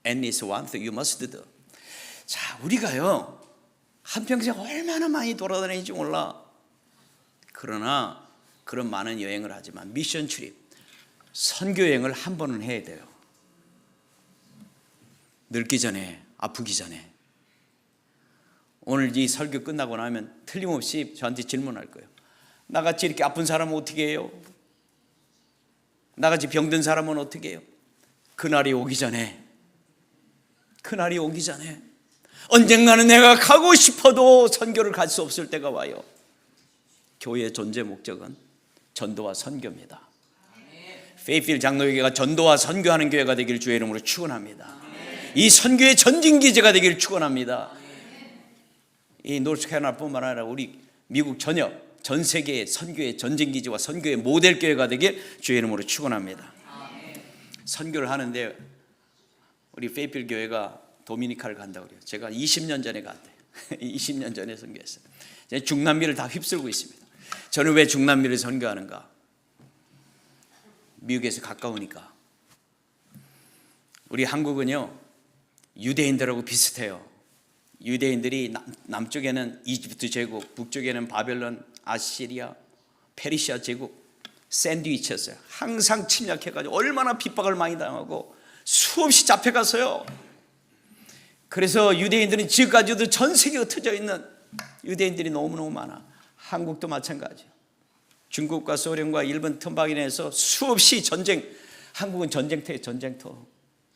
And it's one thing you must do. 자, 우리가요, 한평생 얼마나 많이 돌아다니는지 몰라. 그러나 그런 많은 여행을 하지만 미션 트립, 선교 여행을 한 번은 해야 돼요. 늙기 전에, 아프기 전에. 오늘 이 설교 끝나고 나면 틀림없이 저한테 질문할 거예요. 나같이 이렇게 아픈 사람은 어떻게 해요? 나같이 병든 사람은 어떻게 해요? 그날이 오기 전에, 그날이 오기 전에 언젠가는 내가 가고 싶어도 선교를 갈 수 없을 때가 와요. 교회의 존재 목적은 전도와 선교입니다. 페이필 장로교회가 전도와 선교하는 교회가 되기를 주의 이름으로 축원합니다. 이 선교의 전진기지가 되기를 축원합니다. 이 노스캐롤라이나뿐만 아니라 우리 미국 전 세계의 선교의 전진기지와 선교의 모델 교회가 되길 주의 이름으로 축원합니다. 선교를 하는데 우리 페이필 교회가 도미니카를 간다고 그래요. 제가 20년 전에 갔대요. 20년 전에 선교했어요. 중남미를 다 휩쓸고 있습니다. 저는 왜 중남미를 선교하는가? 미국에서 가까우니까. 우리 한국은요, 유대인들하고 비슷해요. 유대인들이 남쪽에는 이집트 제국, 북쪽에는 바벨론, 아시리아, 페르시아 제국, 샌드위치였어요. 항상 침략해가지고 얼마나 핍박을 많이 당하고 수없이 잡혀갔어요. 그래서 유대인들은 지금까지도 전 세계에 흩어져 있는 유대인들이 너무너무 많아. 한국도 마찬가지예요. 중국과 소련과 일본 틈바구니 내에서 수없이 전쟁, 한국은 전쟁터예요. 전쟁터.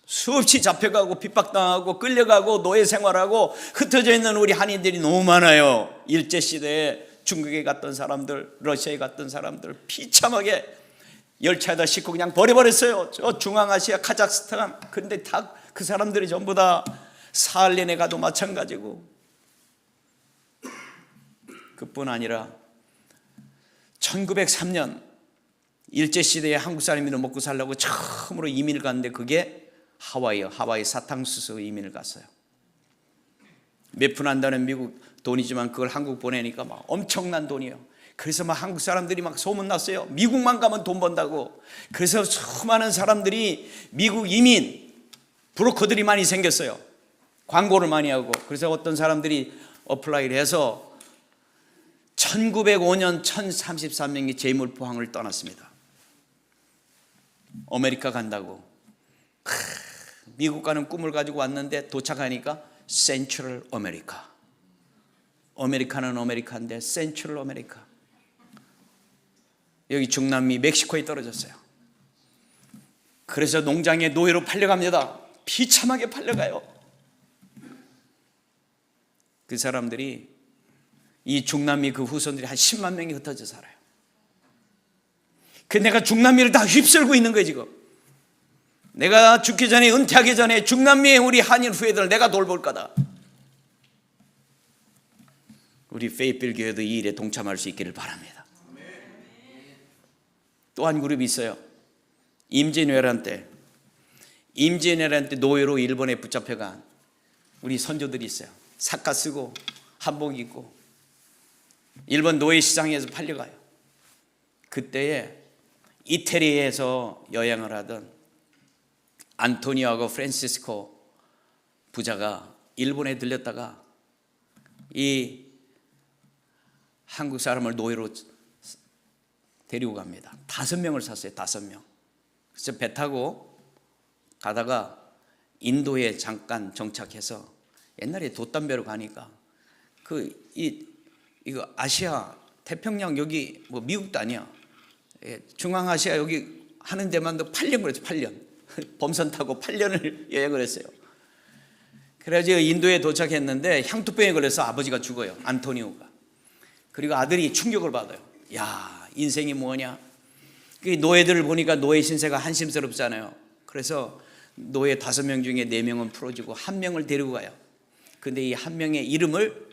수없이 잡혀가고 핍박당하고 끌려가고 노예 생활하고 흩어져 있는 우리 한인들이 너무 많아요. 일제시대에 중국에 갔던 사람들, 러시아에 갔던 사람들 비참하게 열차에다 싣고 그냥 버려버렸어요. 저 중앙아시아, 카자흐스탄. 그런데 다 그 사람들이 전부 다 사할린에 가도 마찬가지고. 그뿐 아니라 1903년 일제시대에 한국 사람들이 먹고 살려고 처음으로 이민을 갔는데 그게 하와이요. 하와이 사탕수수 이민을 갔어요. 몇 푼 한다는 미국 돈이지만 그걸 한국 보내니까 막 엄청난 돈이에요. 그래서 막 한국 사람들이 막 소문났어요. 미국만 가면 돈 번다고. 그래서 수많은 사람들이 미국 이민 브로커들이 많이 생겼어요. 광고를 많이 하고. 그래서 어떤 사람들이 어플라이를 해서 1905년 1033명이 제물포항을 떠났습니다. 아메리카 간다고. 미국 가는 꿈을 가지고 왔는데 도착하니까 센트럴 아메리카. 아메리카는 아메리카인데 센트럴 아메리카. 여기 중남미 멕시코에 떨어졌어요. 그래서 농장에 노예로 팔려갑니다. 비참하게 팔려가요. 그 사람들이 이 중남미 그 후손들이 한 10만 명이 흩어져 살아요. 그 내가 중남미를 다 휩쓸고 있는 거예요 지금. 내가 죽기 전에 은퇴하기 전에 중남미의 우리 한인 후예들을 내가 돌볼 거다. 우리 페이필 교회도 이 일에 동참할 수 있기를 바랍니다. 또 한 그룹이 있어요. 임진왜란 때 노예로 일본에 붙잡혀간 우리 선조들이 있어요. 삭가 쓰고 한복 입고 일본 노예 시장에서 팔려가요. 그때에 이태리에서 여행을 하던 안토니오하고 프란시스코 부자가 일본에 들렸다가 이 한국 사람을 노예로 데리고 갑니다. 5명을 샀어요. 5명. 그래서 배 타고 가다가 인도에 잠깐 정착해서 옛날에 돛담배로 가니까 이거 아시아 태평양 여기 뭐 미국도 아니야. 중앙아시아 여기 하는 데만도 8년 그랬죠. 8년. 범선 타고 8년을 여행을 했어요. 그래가지고 인도에 도착했는데 향토병에 걸려서 아버지가 죽어요. 안토니오가. 그리고 아들이 충격을 받아요. 야, 인생이 뭐냐. 그 노예들을 보니까 노예 신세가 한심스럽잖아요. 그래서 노예 5명 중에 4명은 풀어주고 1명을 데리고 가요. 근데 이 1명의 이름을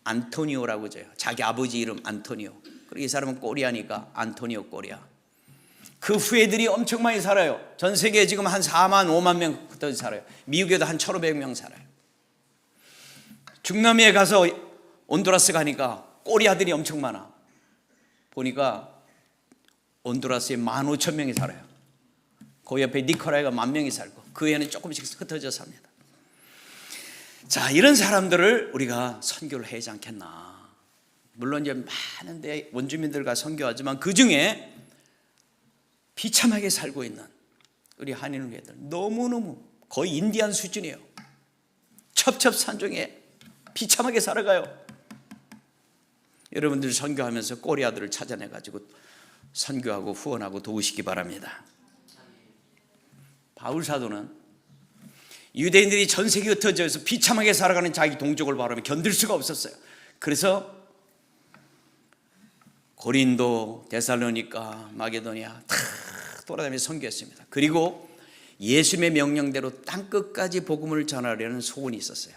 안토니오라고 줘요. 자기 아버지 이름 안토니오. 그리고 이 사람은 꼬리아니까 안토니오 꼬리아. 그 후예들이 엄청 많이 살아요. 전 세계에 지금 한 4만 5만 명 흩어져 살아요. 미국에도 한 1,500명 살아요. 중남미에 가서 온두라스 가니까 꼬리아들이 엄청 많아. 보니까 온두라스에 15,000명이 살아요. 그 옆에 니카라과가 10,000명이 살고 그 외에는 조금씩 흩어져 삽니다. 자, 이런 사람들을 우리가 선교를 해야지 않겠나. 물론 이제 많은데 원주민들과 선교하지만 그 중에 비참하게 살고 있는 우리 한인 후예들 너무너무 거의 인디안 수준이에요. 첩첩산중에 비참하게 살아가요. 여러분들 선교하면서 꼬리아들을 찾아내가지고 선교하고 후원하고 도우시기 바랍니다. 바울 사도는 유대인들이 전 세계에 흩어져서 비참하게 살아가는 자기 동족을 바라보며 견딜 수가 없었어요. 그래서 고린도, 데살로니가, 마게도니아 다 돌아다니며 선교했습니다. 그리고 예수님의 명령대로 땅끝까지 복음을 전하려는 소원이 있었어요.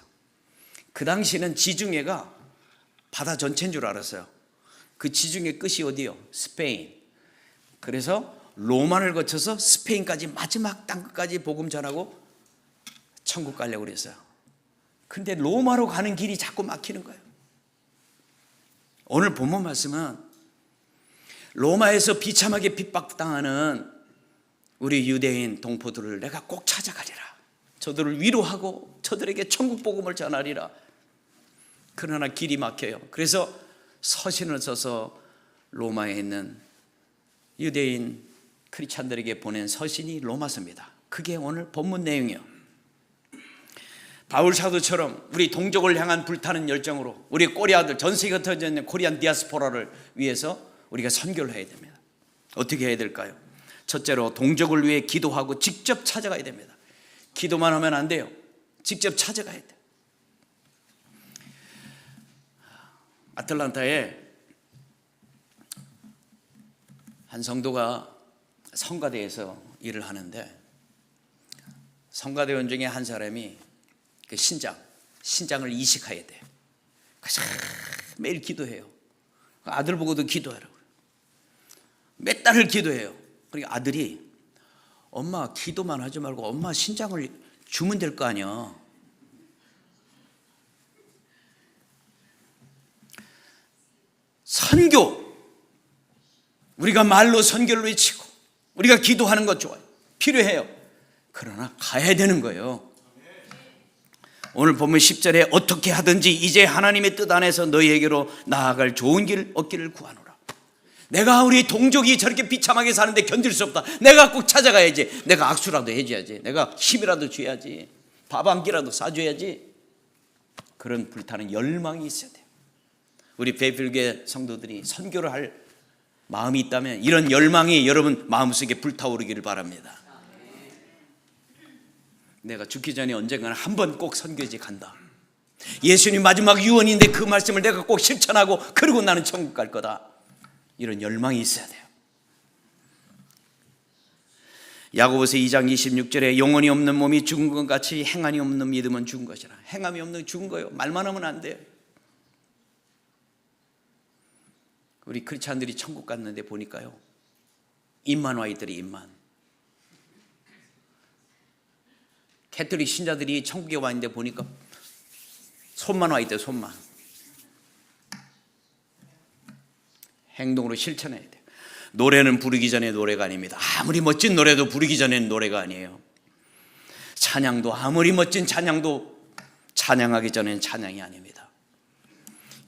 그 당시는 지중해가 바다 전체인 줄 알았어요. 그 지중해 끝이 어디요? 스페인. 그래서 로마를 거쳐서 스페인까지 마지막 땅끝까지 복음 전하고 천국 가려고 그랬어요. 근데 로마로 가는 길이 자꾸 막히는 거예요. 오늘 본문 말씀은 로마에서 비참하게 핍박당하는 우리 유대인 동포들을 내가 꼭 찾아가리라. 저들을 위로하고 저들에게 천국 복음을 전하리라. 그러나 길이 막혀요. 그래서 서신을 써서 로마에 있는 유대인 크리스찬들에게 보낸 서신이 로마서입니다. 그게 오늘 본문 내용이에요. 바울 사도처럼 우리 동족을 향한 불타는 열정으로 우리 꼬리아들, 전 세계에 흩어져 있는 코리안 디아스포라를 위해서 우리가 선교를 해야 됩니다. 어떻게 해야 될까요? 첫째로 동족을 위해 기도하고 직접 찾아가야 됩니다. 기도만 하면 안 돼요. 직접 찾아가야 돼요. 아틀란타에 한 성도가 성가대에서 일을 하는데 성가대원 중에 한 사람이 그 신장을 이식해야 돼. 그래서 매일 기도해요. 아들 보고도 기도하라고. 몇 달을 기도해요. 그러니까 아들이 엄마 기도만 하지 말고 엄마 신장을 주면 될 거 아니야. 선교, 우리가 말로 선교를 외치고 우리가 기도하는 것 좋아요. 필요해요. 그러나 가야 되는 거예요. 오늘 보면 10절에 어떻게 하든지 이제 하나님의 뜻 안에서 너희에게로 나아갈 좋은 길 얻기를 구하노라. 내가 우리 동족이 저렇게 비참하게 사는데 견딜 수 없다. 내가 꼭 찾아가야지. 내가 악수라도 해줘야지. 내가 힘이라도 줘야지. 밥 한 끼라도 사줘야지. 그런 불타는 열망이 있어야 돼요. 우리 베이필교회 성도들이 선교를 할 마음이 있다면 이런 열망이 여러분 마음속에 불타오르기를 바랍니다. 내가 죽기 전에 언젠가는 한 번 꼭 선교지 간다. 예수님 마지막 유언인데 그 말씀을 내가 꼭 실천하고 그리고 나는 천국 갈 거다. 이런 열망이 있어야 돼요. 야고보서 2장 26절에 영혼이 없는 몸이 죽은 것 같이 행함이 없는 믿음은 죽은 것이라. 행함이 없는 죽은 거예요. 말만 하면 안 돼요. 우리 크리스찬들이 천국 갔는데 보니까요, 입만 와 있더래. 입만. 캐톨릭 신자들이 천국에 와 있는데 보니까 손만 와 있대요. 손만. 행동으로 실천해야 돼요. 노래는 부르기 전에 노래가 아닙니다. 아무리 멋진 노래도 부르기 전에는 노래가 아니에요. 찬양도 아무리 멋진 찬양도 찬양하기 전에는 찬양이 아닙니다.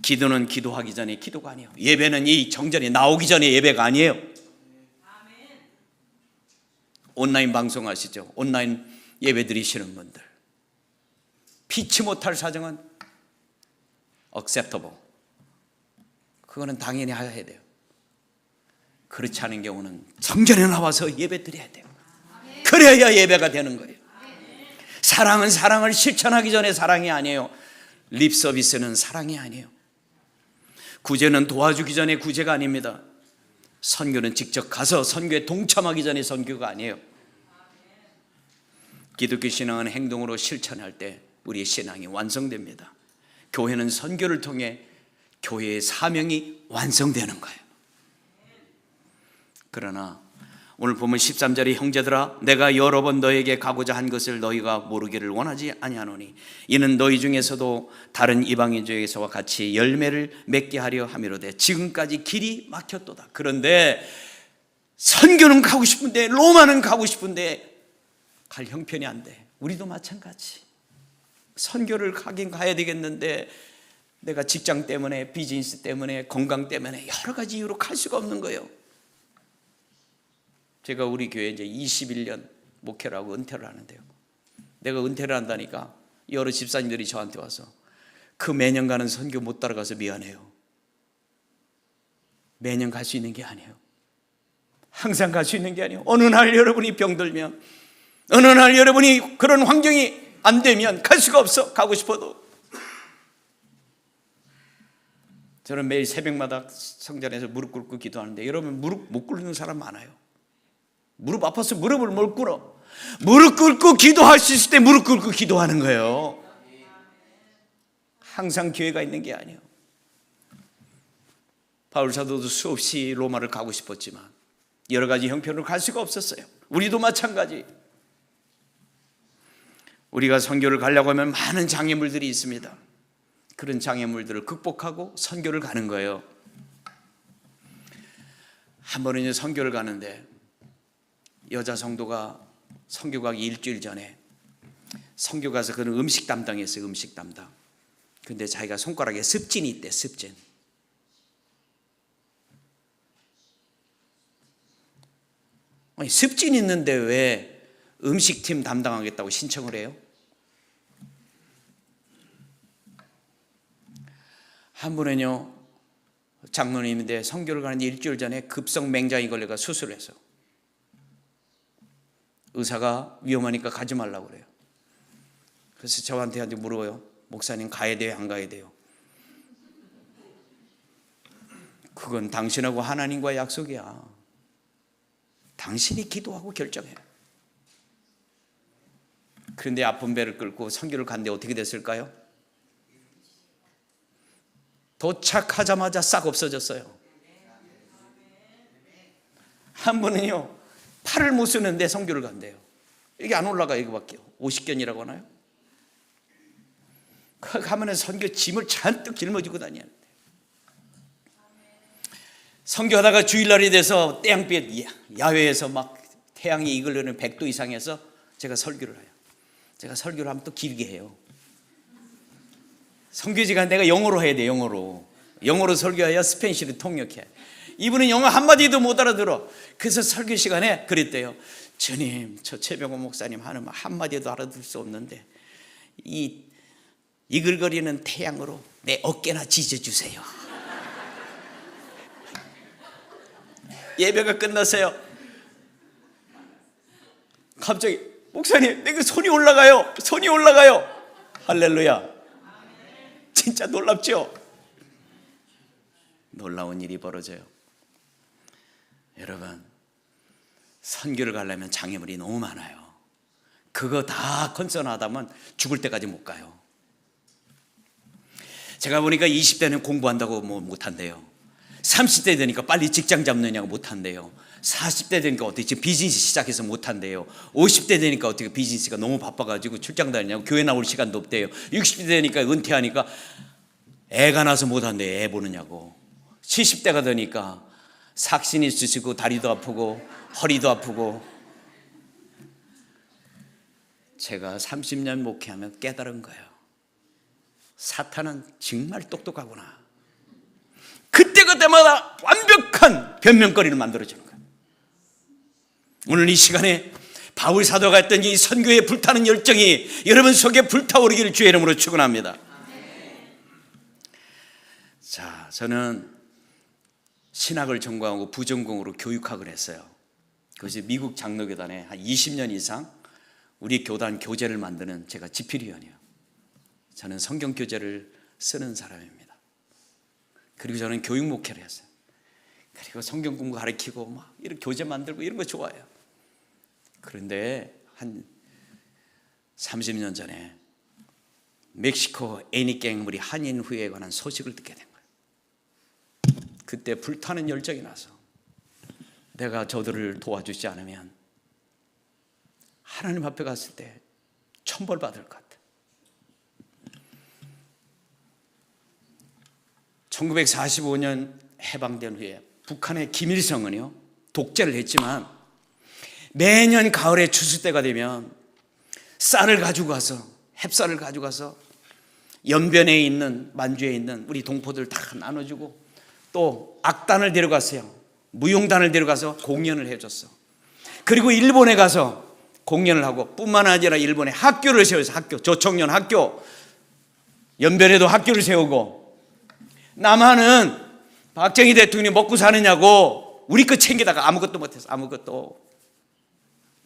기도는 기도하기 전에 기도가 아니에요. 예배는 이 정전에 나오기 전에 예배가 아니에요. 온라인 방송하시죠? 온라인 예배 드리시는 분들, 피치 못할 사정은 acceptable. 그거는 당연히 해야 돼요. 그렇지 않은 경우는 성전에 나와서 예배 드려야 돼요. 그래야 예배가 되는 거예요. 사랑은 사랑을 실천하기 전에 사랑이 아니에요. 립 서비스는 사랑이 아니에요. 구제는 도와주기 전에 구제가 아닙니다. 선교는 직접 가서 선교에 동참하기 전에 선교가 아니에요. 기독교 신앙은 행동으로 실천할 때 우리의 신앙이 완성됩니다. 교회는 선교를 통해 교회의 사명이 완성되는 거예요. 그러나 오늘 보면 13절에 형제들아 내가 여러 번 너에게 가고자 한 것을 너희가 모르기를 원하지 아니하노니 이는 너희 중에서도 다른 이방인 중에서와 같이 열매를 맺게 하려 함이로되 지금까지 길이 막혔도다. 그런데 선교는 가고 싶은데 로마는 가고 싶은데 갈 형편이 안 돼. 우리도 마찬가지. 선교를 가긴 가야 되겠는데 내가 직장 때문에 비즈니스 때문에 건강 때문에 여러 가지 이유로 갈 수가 없는 거예요. 제가 우리 교회 이제 21년 목회를 하고 은퇴를 하는데요. 내가 은퇴를 한다니까 여러 집사님들이 저한테 와서 그 매년 가는 선교 못 따라가서 미안해요. 매년 갈 수 있는 게 아니에요. 항상 갈 수 있는 게 아니에요. 어느 날 여러분이 병들면, 어느 날 여러분이 그런 환경이 안 되면 갈 수가 없어. 가고 싶어도. 저는 매일 새벽마다 성전에서 무릎 꿇고 기도하는데 여러분 무릎 못 꿇는 사람 많아요. 무릎 아파서 무릎을 못 꿇어. 무릎 꿇고 기도할 수 있을 때 무릎 꿇고 기도하는 거예요. 항상 기회가 있는 게 아니에요. 바울 사도도 수없이 로마를 가고 싶었지만 여러 가지 형편으로 갈 수가 없었어요. 우리도 마찬가지. 우리가 선교를 가려고 하면 많은 장애물들이 있습니다. 그런 장애물들을 극복하고 선교를 가는 거예요. 한 번은 이제 선교를 가는데 여자 성도가 선교 가기 일주일 전에 선교 가서 그런 음식 담당했어요. 음식 담당. 근데 자기가 손가락에 습진이 있대. 습진. 아니, 습진 있는데 왜 음식팀 담당하겠다고 신청을 해요? 한 분은요, 장로님인데 선교를 가는 일주일 전에 급성 맹장이 걸려가 수술을 해서 의사가 위험하니까 가지 말라고 그래요. 그래서 저한테 물어요. 목사님 가야 돼요? 안 가야 돼요? 그건 당신하고 하나님과의 약속이야. 당신이 기도하고 결정해. 그런데 아픈 배를 끌고 선교를 갔는데 어떻게 됐을까요? 도착하자마자 싹 없어졌어요. 한 분은요, 팔을 못 쓰는데 선교를 간대요. 이게 안 올라가. 이거밖에요. 50견이라고 하나요? 가면은 선교 짐을 잔뜩 짊어지고 다니는데, 선교하다가 주일날이 돼서 태양빛 야외에서 막 태양이 이글르는 100도 이상에서 제가 설교를 해요. 제가 설교를 하면 또 길게 해요. 선교지가 내가 영어로 해야 돼. 영어로 설교해야 스페인시를 통역해. 이분은 영어 한마디도 못 알아들어. 그래서 설교 시간에 그랬대요. 주님, 저 최병호 목사님 하는 말 한마디도 알아들 수 없는데 이 이글거리는 태양으로 내 어깨나 지져주세요. 예배가 끝났어요. 갑자기 목사님, 내가 손이 올라가요. 할렐루야. 진짜 놀랍죠? 놀라운 일이 벌어져요. 여러분, 선교를 가려면 장애물이 너무 많아요. 그거 다 컨설하다면 죽을 때까지 못 가요. 제가 보니까 20대는 공부한다고 뭐 못한대요. 30대 되니까 빨리 직장 잡느냐고 못한대요. 40대 되니까 어떻게 지금 비즈니스 시작해서 못한대요. 50대 되니까 어떻게 비즈니스가 너무 바빠가지고 출장 다니냐고, 교회 나올 시간도 없대요. 60대 되니까 은퇴하니까 애가 나서 못한대요. 애 보느냐고. 70대가 되니까 삭신이 있으시고 다리도 아프고 허리도 아프고. 제가 30년 목회하면 깨달은 거예요. 사탄은 정말 똑똑하구나. 그때마다 완벽한 변명거리를 만들어주는 거예요. 오늘 이 시간에 바울 사도가 했던 이 선교에 불타는 열정이 여러분 속에 불타오르기를 주의 이름으로 축원합니다. 자, 저는 신학을 전공하고 부전공으로 교육학을 했어요. 그것이 미국 장로교단에 한 20년 이상 우리 교단 교재를 만드는 제가 집필위원이에요. 저는 성경 교재를 쓰는 사람입니다. 그리고 저는 교육 목회를 했어요. 그리고 성경 공부 가르치고 막 이런 교재 만들고 이런 거 좋아해요. 그런데 한 30년 전에 멕시코 애니갱 우리 한인 후예에 관한 소식을 듣게 된 거예요. 그때 불타는 열정이 나서 내가 저들을 도와주지 않으면 하나님 앞에 갔을 때 천벌받을 것 같아. 1945년 해방된 후에 북한의 김일성은요, 독재를 했지만 매년 가을에 추수 때가 되면 쌀을 가지고 가서, 햅쌀을 가지고 가서 연변에 있는, 만주에 있는 우리 동포들 다 나눠주고, 또 악단을 데려갔어요. 무용단을 데려가서 공연을 해줬어. 그리고 일본에 가서 공연을 하고, 뿐만 아니라 일본에 학교를 세워서, 저청년 학교, 연변에도 학교를 세우고, 남한은 박정희 대통령이 먹고 사느냐고 우리 거 챙기다가 아무것도 못해서, 아무것도.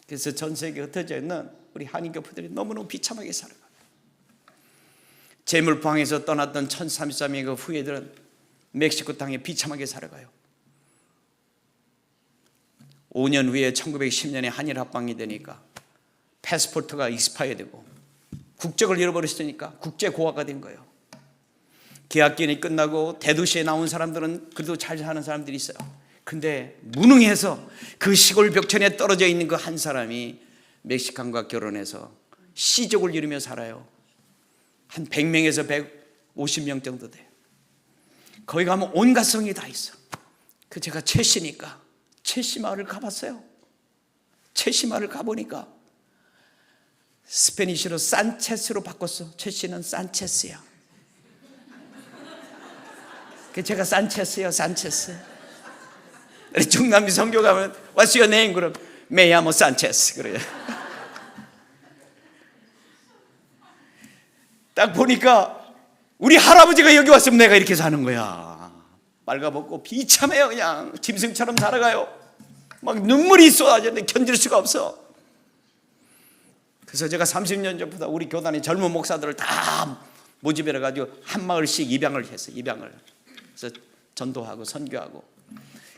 그래서 전 세계에 흩어져 있는 우리 한인 교포들이 너무너무 비참하게 살아가요. 제물방에서 떠났던 1033의 그 후예들은 멕시코 땅에 비참하게 살아가요. 5년 후에 1910년에 한일 합방이 되니까 패스포트가 익스파이어 되고 국적을 잃어버렸으니까 국제 고아가 된 거예요. 계약기간이 끝나고 대도시에 나온 사람들은 그래도 잘 사는 사람들이 있어요. 근데 무능해서 그 시골 벽천에 떨어져 있는 그 한 사람이 멕시칸과 결혼해서 시족을 이루며 살아요. 한 100명에서 150명 정도 돼요. 거기 가면 온갖 성이 다 있어. 그 제가 채시니까 채시 마을을 가봤어요. 채시 마을을 가보니까 스페니쉬로 산체스로 바꿨어. 채시는 산체스야. 제가 산체스요, 산체스. 중남미 선교 가면 What's your name? 그럼 메야모 산체스 그래요. 딱 보니까 우리 할아버지가 여기 왔으면 내가 이렇게 사는 거야. 빨가벗고 비참해요. 그냥 짐승처럼 살아가요. 막 눈물이 쏟아지는데 견딜 수가 없어. 그래서 제가 30년 전부터 우리 교단의 젊은 목사들을 다 모집해 가지고 한 마을씩 입양을 했어요. 입양을. 그래서 전도하고 선교하고.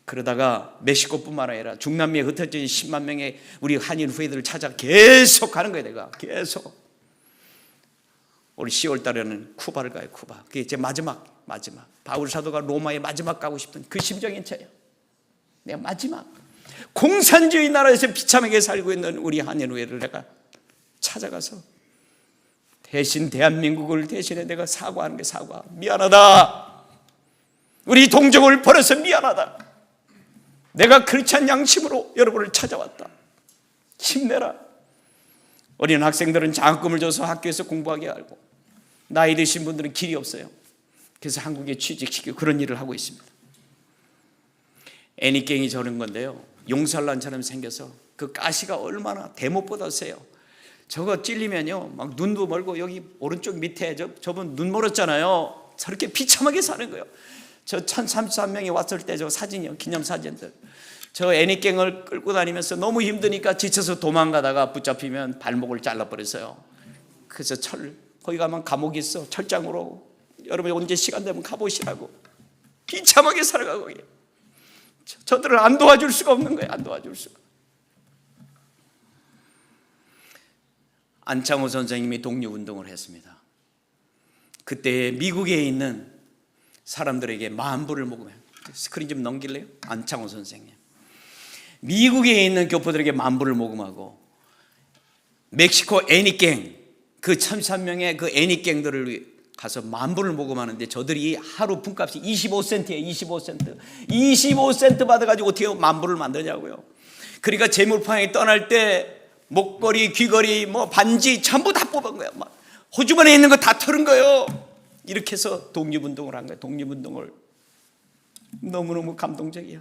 그러다가 멕시코뿐만 아니라 중남미에 흩어진 10만 명의 우리 한인 후예들을 찾아 계속 가는 거예요. 내가 계속. 우리 10월 달에는 쿠바를 가요. 쿠바. 그게 이제 마지막. 바울 사도가 로마에 마지막 가고 싶은 그 심정인 채예요. 내가 마지막. 공산주의 나라에서 비참하게 살고 있는 우리 한인 후예를 내가 찾아가서 대신 대한민국을 대신해 내가 사과하는 게 사과. 미안하다. 우리 동족을 버려서 미안하다. 내가 크리스찬 양심으로 여러분을 찾아왔다. 힘내라. 어린 학생들은 장학금을 줘서 학교에서 공부하게 하고 나이 드신 분들은 길이 없어요. 그래서 한국에 취직시키고 그런 일을 하고 있습니다. 애니깽이 저런 건데요. 용살란처럼 생겨서 그 가시가 얼마나 대못보다 세요. 저거 찔리면요 막 눈도 멀고 여기 오른쪽 밑에 저분 눈 멀었잖아요. 저렇게 비참하게 사는 거예요. 저 1033명이 왔을 때 저 사진이요, 기념사진들. 저 애니깽을 끌고 다니면서 너무 힘드니까 지쳐서 도망가다가 붙잡히면 발목을 잘라버렸어요. 그래서 거기 가면 감옥이 있어. 철장으로. 여러분이 언제 시간 되면 가보시라고. 비참하게 살아가고 거기. 저들을 안 도와줄 수가 없는 거예요. 안 도와줄 수가. 안창호 선생님이 독립운동을 했습니다. 그때 미국에 있는 사람들에게 만불을 먹으면, 스크린 좀 넘길래요? 안창호 선생님. 미국에 있는 교포들에게 만불을 모금하고 멕시코 애니깽 그 13명의 그 애니깽들을 가서 만불을 모금하는데 저들이 하루 분값이 25센트예요. 25센트 받아가지고 어떻게 만불을 만드냐고요. 그러니까 재물판에 떠날 때 목걸이, 귀걸이, 뭐 반지 전부 다 뽑은 거예요. 막 호주머니에 있는 거 다 털은 거예요. 이렇게 해서 독립운동을 한 거예요. 독립운동을. 너무너무 감동적이야.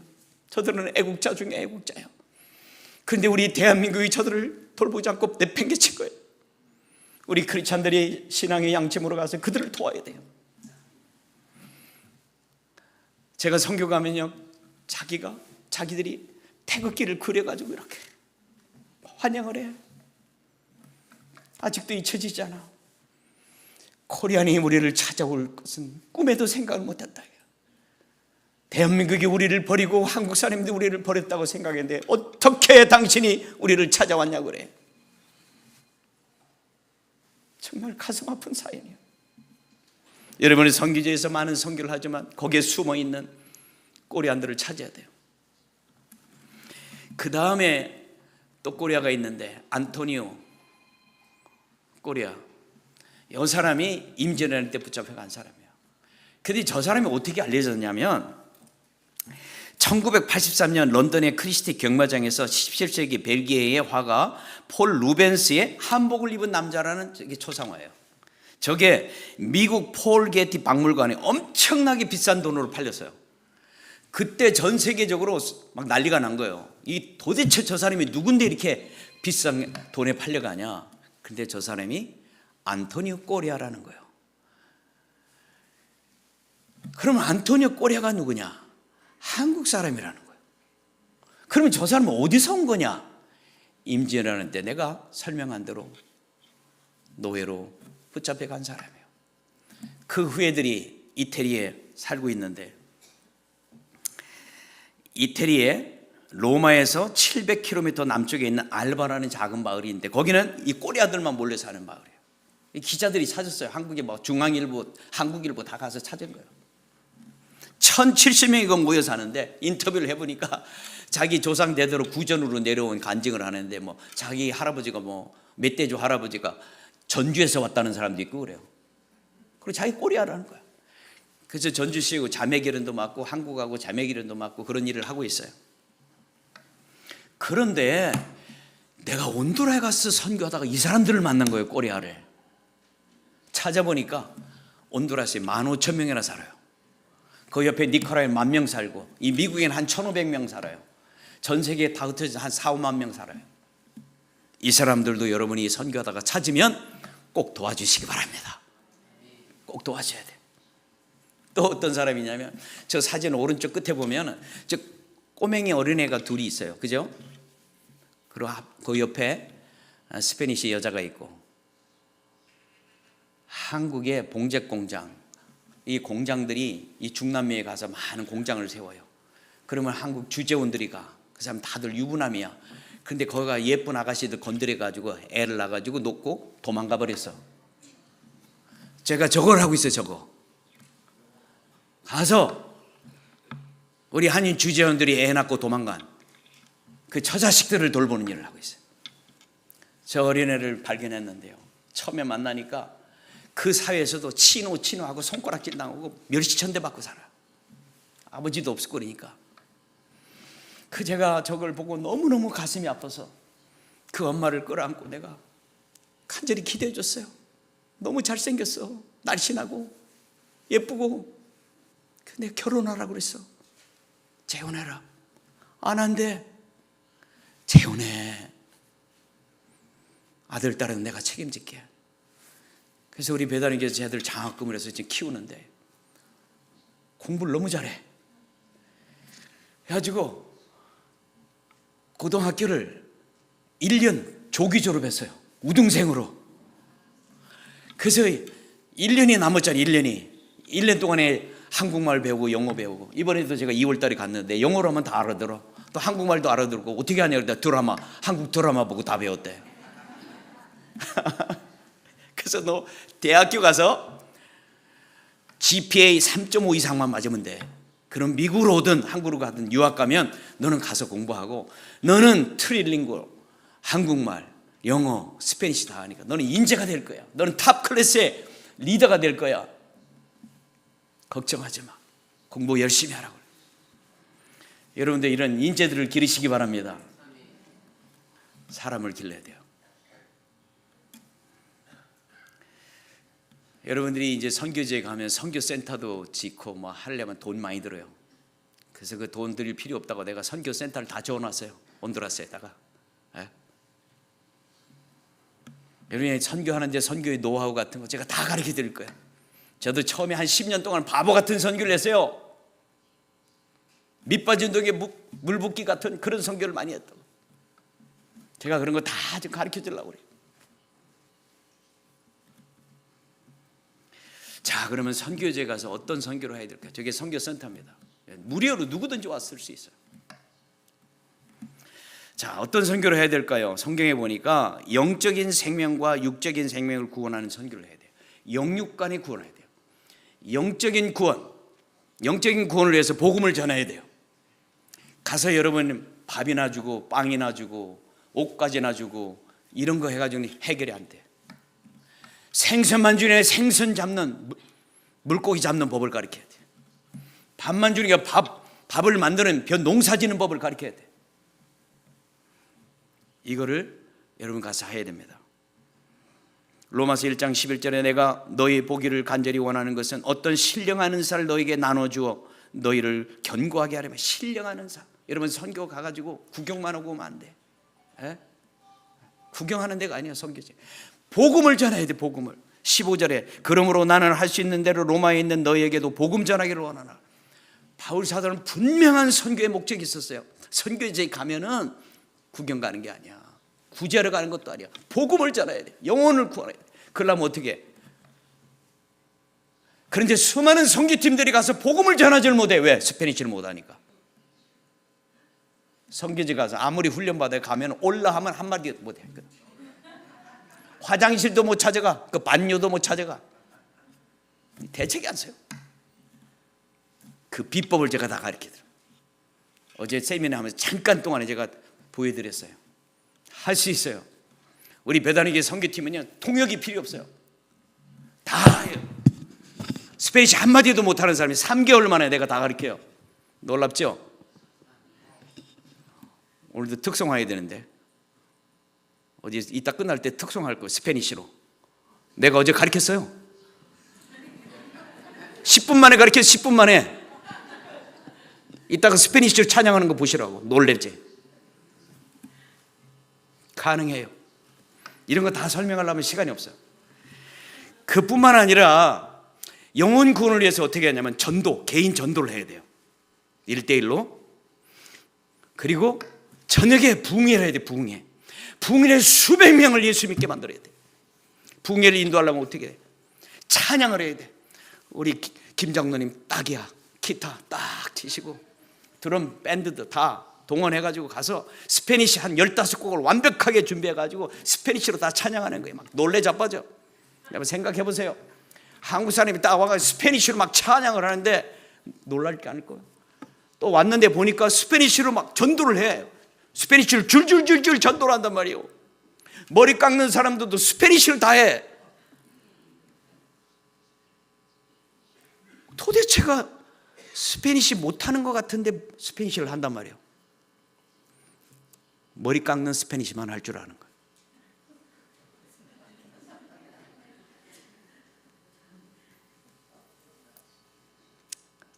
저들은 애국자 중에 애국자예요. 그런데 우리 대한민국이 저들을 돌보지 않고 내팽개친 거예요. 우리 크리스찬들이 신앙의 양심으로 가서 그들을 도와야 돼요. 제가 선교 가면요, 자기들이 태극기를 그려가지고 이렇게 환영을 해. 아직도 잊혀지지 않아. 코리안이 우리를 찾아올 것은 꿈에도 생각을 못했다. 대한민국이 우리를 버리고 한국 사람들이 우리를 버렸다고 생각했는데 어떻게 당신이 우리를 찾아왔냐고 그래. 정말 가슴 아픈 사연이에요. 여러분이 선교제에서 많은 선교를 하지만 거기에 숨어있는 코리안들을 찾아야 돼요. 그 다음에 또 코리아가 있는데 안토니오 코리아. 이 사람이 임진왜란 때 붙잡혀간 사람이에요. 근데 저 사람이 어떻게 알려졌냐면 1983년 런던의 크리스티 경마장에서 17세기 벨기에의 화가 폴 루벤스의 한복을 입은 남자라는 초상화예요. 저게 미국 폴 게티 박물관에 엄청나게 비싼 돈으로 팔렸어요. 그때 전 세계적으로 막 난리가 난 거예요. 이 도대체 저 사람이 누군데 이렇게 비싼 돈에 팔려가냐. 근데 저 사람이 안토니오 꼬리아라는 거예요. 그러면 안토니오 꼬리아가 누구냐? 한국 사람이라는 거예요. 그러면 저 사람은 어디서 온 거냐? 임진왜란 때 내가 설명한 대로 노예로 붙잡혀 간 사람이에요. 그 후예들이 이태리에 살고 있는데 이태리에 로마에서 700km 남쪽에 있는 알바라는 작은 마을인데 거기는 이 꼬리아들만 몰려 사는 마을이에요. 기자들이 찾았어요. 한국에 뭐 중앙일보, 한국일보 다 가서 찾은 거예요. 1070명이 모여 사는데 인터뷰를 해보니까 자기 조상 대대로 구전으로 내려온 간증을 하는데 뭐 자기 할아버지가 뭐 멧돼지 할아버지가 전주에서 왔다는 사람도 있고 그래요. 그리고 자기 꼬리아라는 거야. 그래서 전주시하고 자매기련도 맡고 한국하고 자매기련도 맡고 그런 일을 하고 있어요. 그런데 내가 온두라에 가서 선교하다가 이 사람들을 만난 거예요. 꼬리아를 찾아보니까 온두라스에 15,000명이나 살아요. 그 옆에 니카라에 10,000명 살고 이 미국에는 한 1,500명 살아요. 전 세계에 다 흩어져 한 4, 5만 명 살아요. 이 사람들도 여러분이 선교하다가 찾으면 꼭 도와주시기 바랍니다. 꼭 도와줘야 돼. 또 어떤 사람이냐면 저 사진 오른쪽 끝에 보면 저 꼬맹이 어린애가 둘이 있어요. 그죠? 그리고 그 옆에 스페니시 여자가 있고, 한국의 봉제 공장, 이 공장들이 이 중남미에 가서 많은 공장을 세워요. 그러면 한국 주재원들이 가. 그 사람 다들 유부남이야. 근데 거기가 예쁜 아가씨들 건드려가지고 애를 낳아가지고 놓고 도망가 버렸어. 제가 저걸 하고 있어요. 저거 가서 우리 한인 주재원들이 애 낳고 도망간 그 처자식들을 돌보는 일을 하고 있어요. 저 어린애를 발견했는데요, 처음에 만나니까 그 사회에서도 치노하고 손가락질 당하고 멸시천대 받고 살아. 아버지도 없고 그러니까. 제가 저걸 보고 너무너무 가슴이 아파서 그 엄마를 끌어안고 내가 간절히 기도해 줬어요. 너무 잘생겼어. 날씬하고 예쁘고. 근데 결혼하라고 그랬어. 재혼해라. 안 한대. 재혼해. 아들, 딸은 내가 책임질게. 그래서 우리 배달인께서 쟤들 장학금을 해서 지금 키우는데 공부를 너무 잘해. 그래가지고 고등학교를 1년 조기 졸업했어요. 우등생으로. 그래서 1년이 남았잖아요. 1년 동안에 한국말 배우고 영어 배우고, 이번에도 제가 2월 달에 갔는데 영어로 하면 다 알아들어. 또 한국말도 알아들고. 어떻게 하냐 그러다 드라마, 한국 드라마 보고 다 배웠대. 그래서 너 대학교 가서 GPA 3.5 이상만 맞으면 돼. 그럼 미국으로 오든 한국으로 가든 유학 가면 너는 가서 공부하고, 너는 트릴링구, 한국말, 영어, 스페니시 다 하니까 너는 인재가 될 거야. 너는 탑 클래스의 리더가 될 거야. 걱정하지 마. 공부 열심히 하라고. 여러분들 이런 인재들을 기르시기 바랍니다. 사람을 길러야 돼요. 여러분들이 이제 선교지에 가면 선교센터도 짓고 뭐 하려면 돈 많이 들어요. 그래서 그 돈 들일 필요 없다고 내가 선교센터를 다 지어놨어요. 온두라스에다가. 예? 여러분이 선교하는데 선교의 노하우 같은 거 제가 다 가르쳐 드릴 거예요. 저도 처음에 한 10년 동안 바보 같은 선교를 했어요. 밑빠진 독에 물 붓기 같은 그런 선교를 많이 했다고. 제가 그런 거 다 좀 가르쳐 주려고 그래요. 자, 그러면 선교지에 가서 어떤 선교를 해야 될까요? 저게 선교센터입니다. 무료로 누구든지 왔을 수 있어요. 자, 어떤 선교를 해야 될까요? 성경에 보니까 영적인 생명과 육적인 생명을 구원하는 선교를 해야 돼요. 영육간에 구원해야 돼요. 영적인 구원을 위해서 복음을 전해야 돼요. 가서 여러분 밥이나 주고 빵이나 주고 옷까지나 주고 이런 거 해가지고 해결이 안 돼. 생선만 주니 생선 잡는, 물고기 잡는 법을 가르쳐야 돼. 밥만 주니까 밥을 만드는 농사 짓는 법을 가르쳐야 돼. 이거를 여러분 가서 해야 됩니다. 로마서 1장 11절에 내가 너희 보기를 간절히 원하는 것은 어떤 신령한 은사를 너에게 나눠주어 너희를 견고하게 하려면. 신령한 은사. 여러분 선교 가가지고 구경만 하고 오면 안 돼. 에? 구경하는 데가 아니야. 선교지. 복음을 전해야 돼. 복음을. 15절에 그러므로 나는 할 수 있는 대로 로마에 있는 너희에게도 복음 전하기를 원하나. 바울 사도는 분명한 선교의 목적이 있었어요. 선교지에 가면은 구경 가는 게 아니야. 구제하러 가는 것도 아니야. 복음을 전해야 돼. 영혼을 구원해야 돼. 그러려면 어떻게 해? 그런데 수많은 선교팀들이 가서 복음을 전하지를 못해. 왜? 스페니쉬를 못하니까. 선교지 가서 아무리 훈련받아 가면 올라 하면 한마디 못해. 화장실도 못 찾아가. 그 반뇨도 못 찾아가. 대책이 안 서요. 그 비법을 제가 다 가르쳐드려요. 어제 세미나 하면서 잠깐 동안에 제가 보여드렸어요. 할 수 있어요. 우리 배단에게 선교팀은요, 통역이 필요 없어요. 다 해요. 스페니쉬 한마디도 못하는 사람이 3개월 만에 내가 다 가르쳐요. 놀랍죠? 오늘도 특송해야 되는데 어제 이따 끝날 때 특송할 거예요. 스페니쉬로. 내가 어제 가르쳤어요. 10분 만에 가르쳤어요. 10분 만에. 이따가 스페니쉬로 찬양하는 거 보시라고. 놀랬지? 가능해요. 이런 거 다 설명하려면 시간이 없어요. 그뿐만 아니라 영혼 구원을 위해서 어떻게 하냐면 전도, 개인 전도를 해야 돼요. 1대1로. 그리고 저녁에 부흥회를 해야 돼. 부흥회에 수백 명을 예수 믿게 만들어야 돼. 부흥회를 인도하려면 어떻게 해? 찬양을 해야 돼. 우리 김 장로님 딱이야. 기타 딱 치시고 드럼 밴드도 다 동원해가지고 가서 스페니시 한 15곡을 완벽하게 준비해가지고 스페니시로 다 찬양하는 거예요. 막 놀래 자빠져. 여러분 생각해보세요. 한국 사람이 딱 와가지고 스페니시로 막 찬양을 하는데 놀랄 게 아닐 거예요. 또 왔는데 보니까 스페니시로 막 전도를 해. 스페니시를 줄줄줄줄 전도를 한단 말이에요. 머리 깎는 사람들도 스페니시를 다 해. 도대체가 스페니시 못하는 것 같은데 스페니시를 한단 말이에요. 머리 깎는 스페니시만 할 줄 아는 거예요.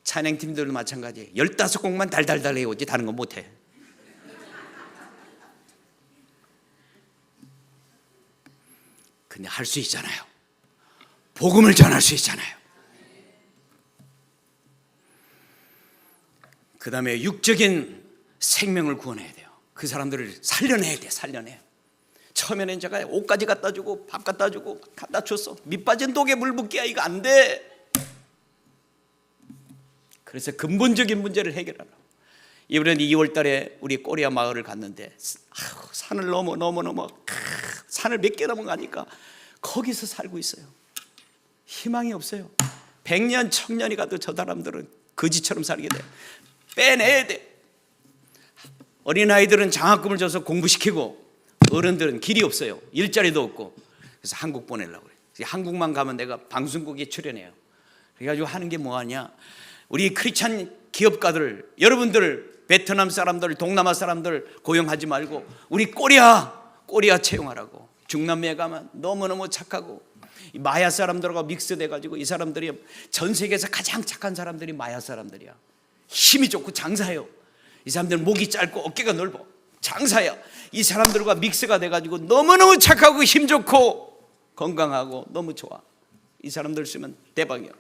찬양팀들도 마찬가지예요. 15곡만 달달달 해오지 다른 건 못해. 근데 할 수 있잖아요. 복음을 전할 수 있잖아요. 그 다음에 육적인 생명을 구원해야 돼요. 그 사람들을 살려내야 돼. 살려내. 처음에는 제가 옷까지 갖다 주고 밥 갖다 주고 갖다 줬어. 밑 빠진 독에 물 붓기야. 이거 안 돼. 그래서 근본적인 문제를 해결하라고. 이번에 2월 달에 우리 꼬리아 마을을 갔는데 산을 넘어 산을 몇 개 넘어가니까 거기서 살고 있어요. 희망이 없어요. 100년 1000년이 가도 저 사람들은 거지처럼 살게 돼요. 빼내야 돼. 어린아이들은 장학금을 줘서 공부시키고 어른들은 길이 없어요. 일자리도 없고. 그래서 한국 보내려고 그래요. 한국만 가면 내가 방송국에 출연해요. 그래가지고 하는 게 뭐하냐, 우리 크리스찬 기업가들, 여러분들 베트남 사람들, 동남아 사람들 고용하지 말고 우리 꼬리아 채용하라고. 중남미에 가면 너무너무 착하고 마야 사람들하고 믹스돼가지고 이 사람들이 전 세계에서 가장 착한 사람들이 마야 사람들이야. 힘이 좋고 장사해요. 이 사람들은 목이 짧고 어깨가 넓어. 장사야. 이 사람들과 믹스가 돼가지고 너무너무 착하고 힘 좋고 건강하고 너무 좋아. 이 사람들 쓰면 대박이야.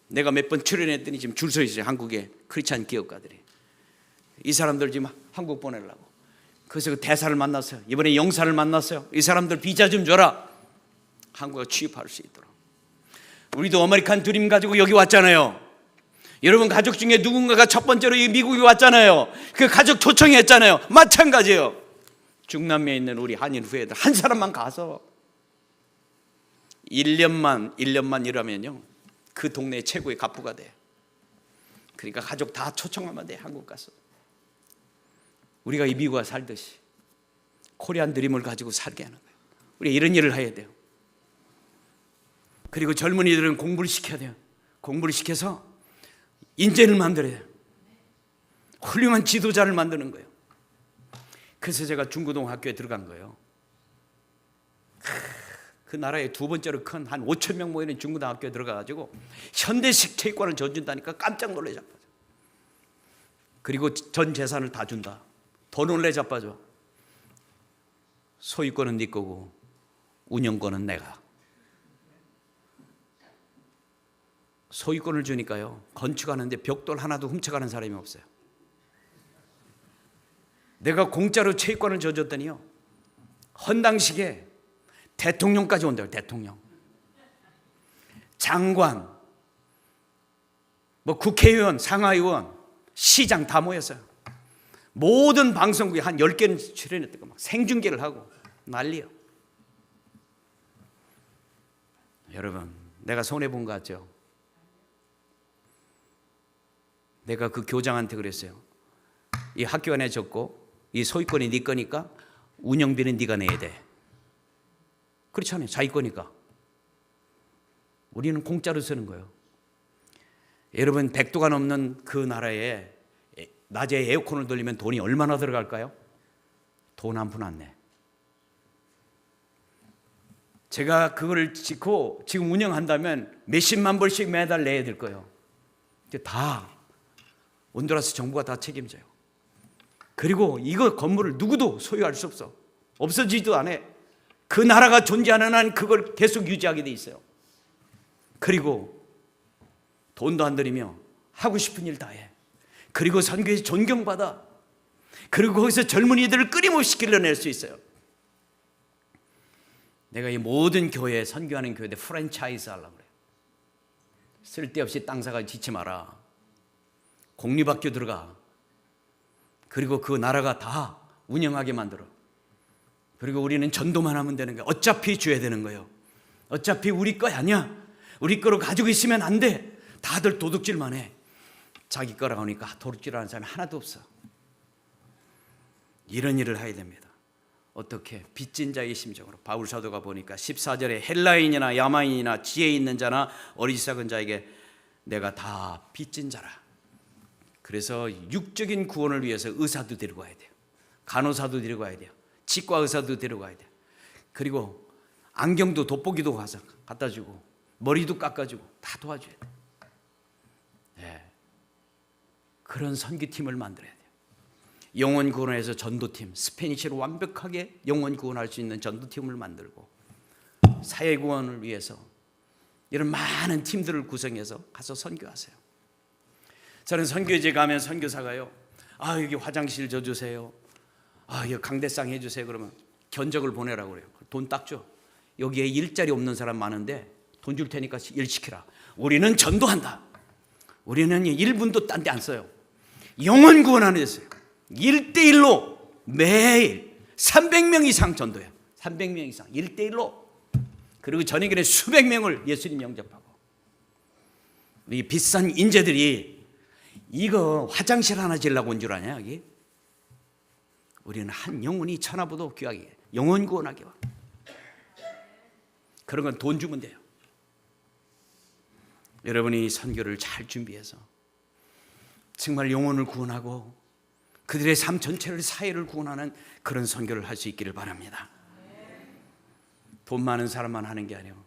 내가 몇 번 출연했더니 지금 줄 서 있어요. 한국의 크리스찬 기업가들이. 이 사람들 지금 한국 보내려고. 그래서 그 대사를 만났어요. 이번에 영사를 만났어요. 이 사람들 비자 좀 줘라. 한국에 취업할 수 있도록. 우리도 아메리칸 드림 가지고 여기 왔잖아요. 여러분 가족 중에 누군가가 첫 번째로 미국에 왔잖아요. 그 가족 초청했잖아요. 마찬가지예요. 중남미에 있는 우리 한인 후예들 한 사람만 가서 1년만 일하면요, 그 동네 최고의 갑부가 돼. 그러니까 가족 다 초청하면 돼. 한국 가서 우리가 이 미국에 살듯이 코리안 드림을 가지고 살게 하는 거예요. 우리가 이런 일을 해야 돼요. 그리고 젊은이들은 공부를 시켜야 돼요. 공부를 시켜서 인재를 만들어야 돼요. 훌륭한 지도자를 만드는 거예요. 그래서 제가 중고등 학교에 들어간 거예요. 그 나라의 두 번째로 큰 한 5천 명 모이는 중고등학교에 들어가가지고 현대식 체육관을 져준다니까 깜짝 놀래 자빠져. 그리고 전 재산을 다 준다. 더 놀래 자빠져. 소유권은 네 거고 운영권은 내가. 소유권을 주니까요, 건축하는데 벽돌 하나도 훔쳐가는 사람이 없어요. 내가 공짜로 체육관을 져줬더니요, 헌당식에 대통령까지 온대요. 대통령, 장관, 뭐 국회의원, 상하의원, 시장 다 모였어요. 모든 방송국에 한 10개는 출연했다고 막 생중계를 하고 난리요. 여러분, 내가 손해본 거 같죠? 내가 그 교장한테 그랬어요. 이 학교 안에 적고 이 소유권이 네 거니까 운영비는 네가 내야 돼. 그렇잖아요. 자기 거니까. 우리는 공짜로 쓰는 거예요. 여러분, 100도가 넘는 그 나라에 낮에 에어컨을 돌리면 돈이 얼마나 들어갈까요? 돈 한 푼 안 내. 제가 그걸 짓고 지금 운영한다면 몇십만 불씩 매달 내야 될 거예요. 다 온두라스 정부가 다 책임져요. 그리고 이거 건물을 누구도 소유할 수 없어. 없어지지도 않아요. 그 나라가 존재하는 한 그걸 계속 유지하게 돼 있어요. 그리고 돈도 안 들이며 하고 싶은 일 다 해. 그리고 선교에서 존경받아. 그리고 거기서 젊은이들을 끊임없이 길러낼 수 있어요. 내가 이 모든 교회, 선교하는 교회에 프랜차이즈 하려고 그래요. 쓸데없이 땅 사가 짓지 마라. 공립학교 들어가. 그리고 그 나라가 다 운영하게 만들어. 그리고 우리는 전도만 하면 되는 거예요. 어차피 줘야 되는 거예요. 어차피 우리 거 아니야. 우리 거로 가지고 있으면 안 돼. 다들 도둑질만 해. 자기 거라고 하니까 도둑질하는 사람이 하나도 없어. 이런 일을 해야 됩니다. 어떻게? 빚진 자의 심정으로. 바울 사도가 보니까 14절에 헬라인이나 야마인이나 지혜 있는 자나 어리석은 자에게 내가 다 빚진 자라. 그래서 육적인 구원을 위해서 의사도 데리고 와야 돼요. 간호사도 데리고 와야 돼요. 치과 의사도 데리고 와야 돼요. 그리고 안경도 돋보기도 가서 갖다 주고 머리도 깎아주고 다 도와줘야 돼요. 네. 그런 선교팀을 만들어야 돼요. 영혼 구원에서 전도팀, 스페니쉬로 완벽하게 영혼 구원할 수 있는 전도팀을 만들고 사회 구원을 위해서 이런 많은 팀들을 구성해서 가서 선교하세요. 저는 선교제 가면 선교사가요, 여기 화장실 줘주세요. 여기 강대상 해주세요. 그러면 견적을 보내라고 그래요. 돈 딱 줘. 여기에 일자리 없는 사람 많은데 돈 줄 테니까 일 시키라. 우리는 전도한다. 우리는 1분도 딴 데 안 써요. 영혼 구원하는 데 써요. 1대1로 매일 300명 이상 전도해요. 300명 이상 1대1로. 그리고 저녁에는 수백 명을 예수님 영접하고. 이 비싼 인재들이 이거 화장실 하나 지으려고 온 줄 아냐 여기? 우리는 한 영혼이 천하보다 귀하게 영혼 구원하게 와. 그런 건 돈 주면 돼요. 여러분이 선교를 잘 준비해서 정말 영혼을 구원하고 그들의 삶 전체를, 사회를 구원하는 그런 선교를 할 수 있기를 바랍니다. 돈 많은 사람만 하는 게 아니에요.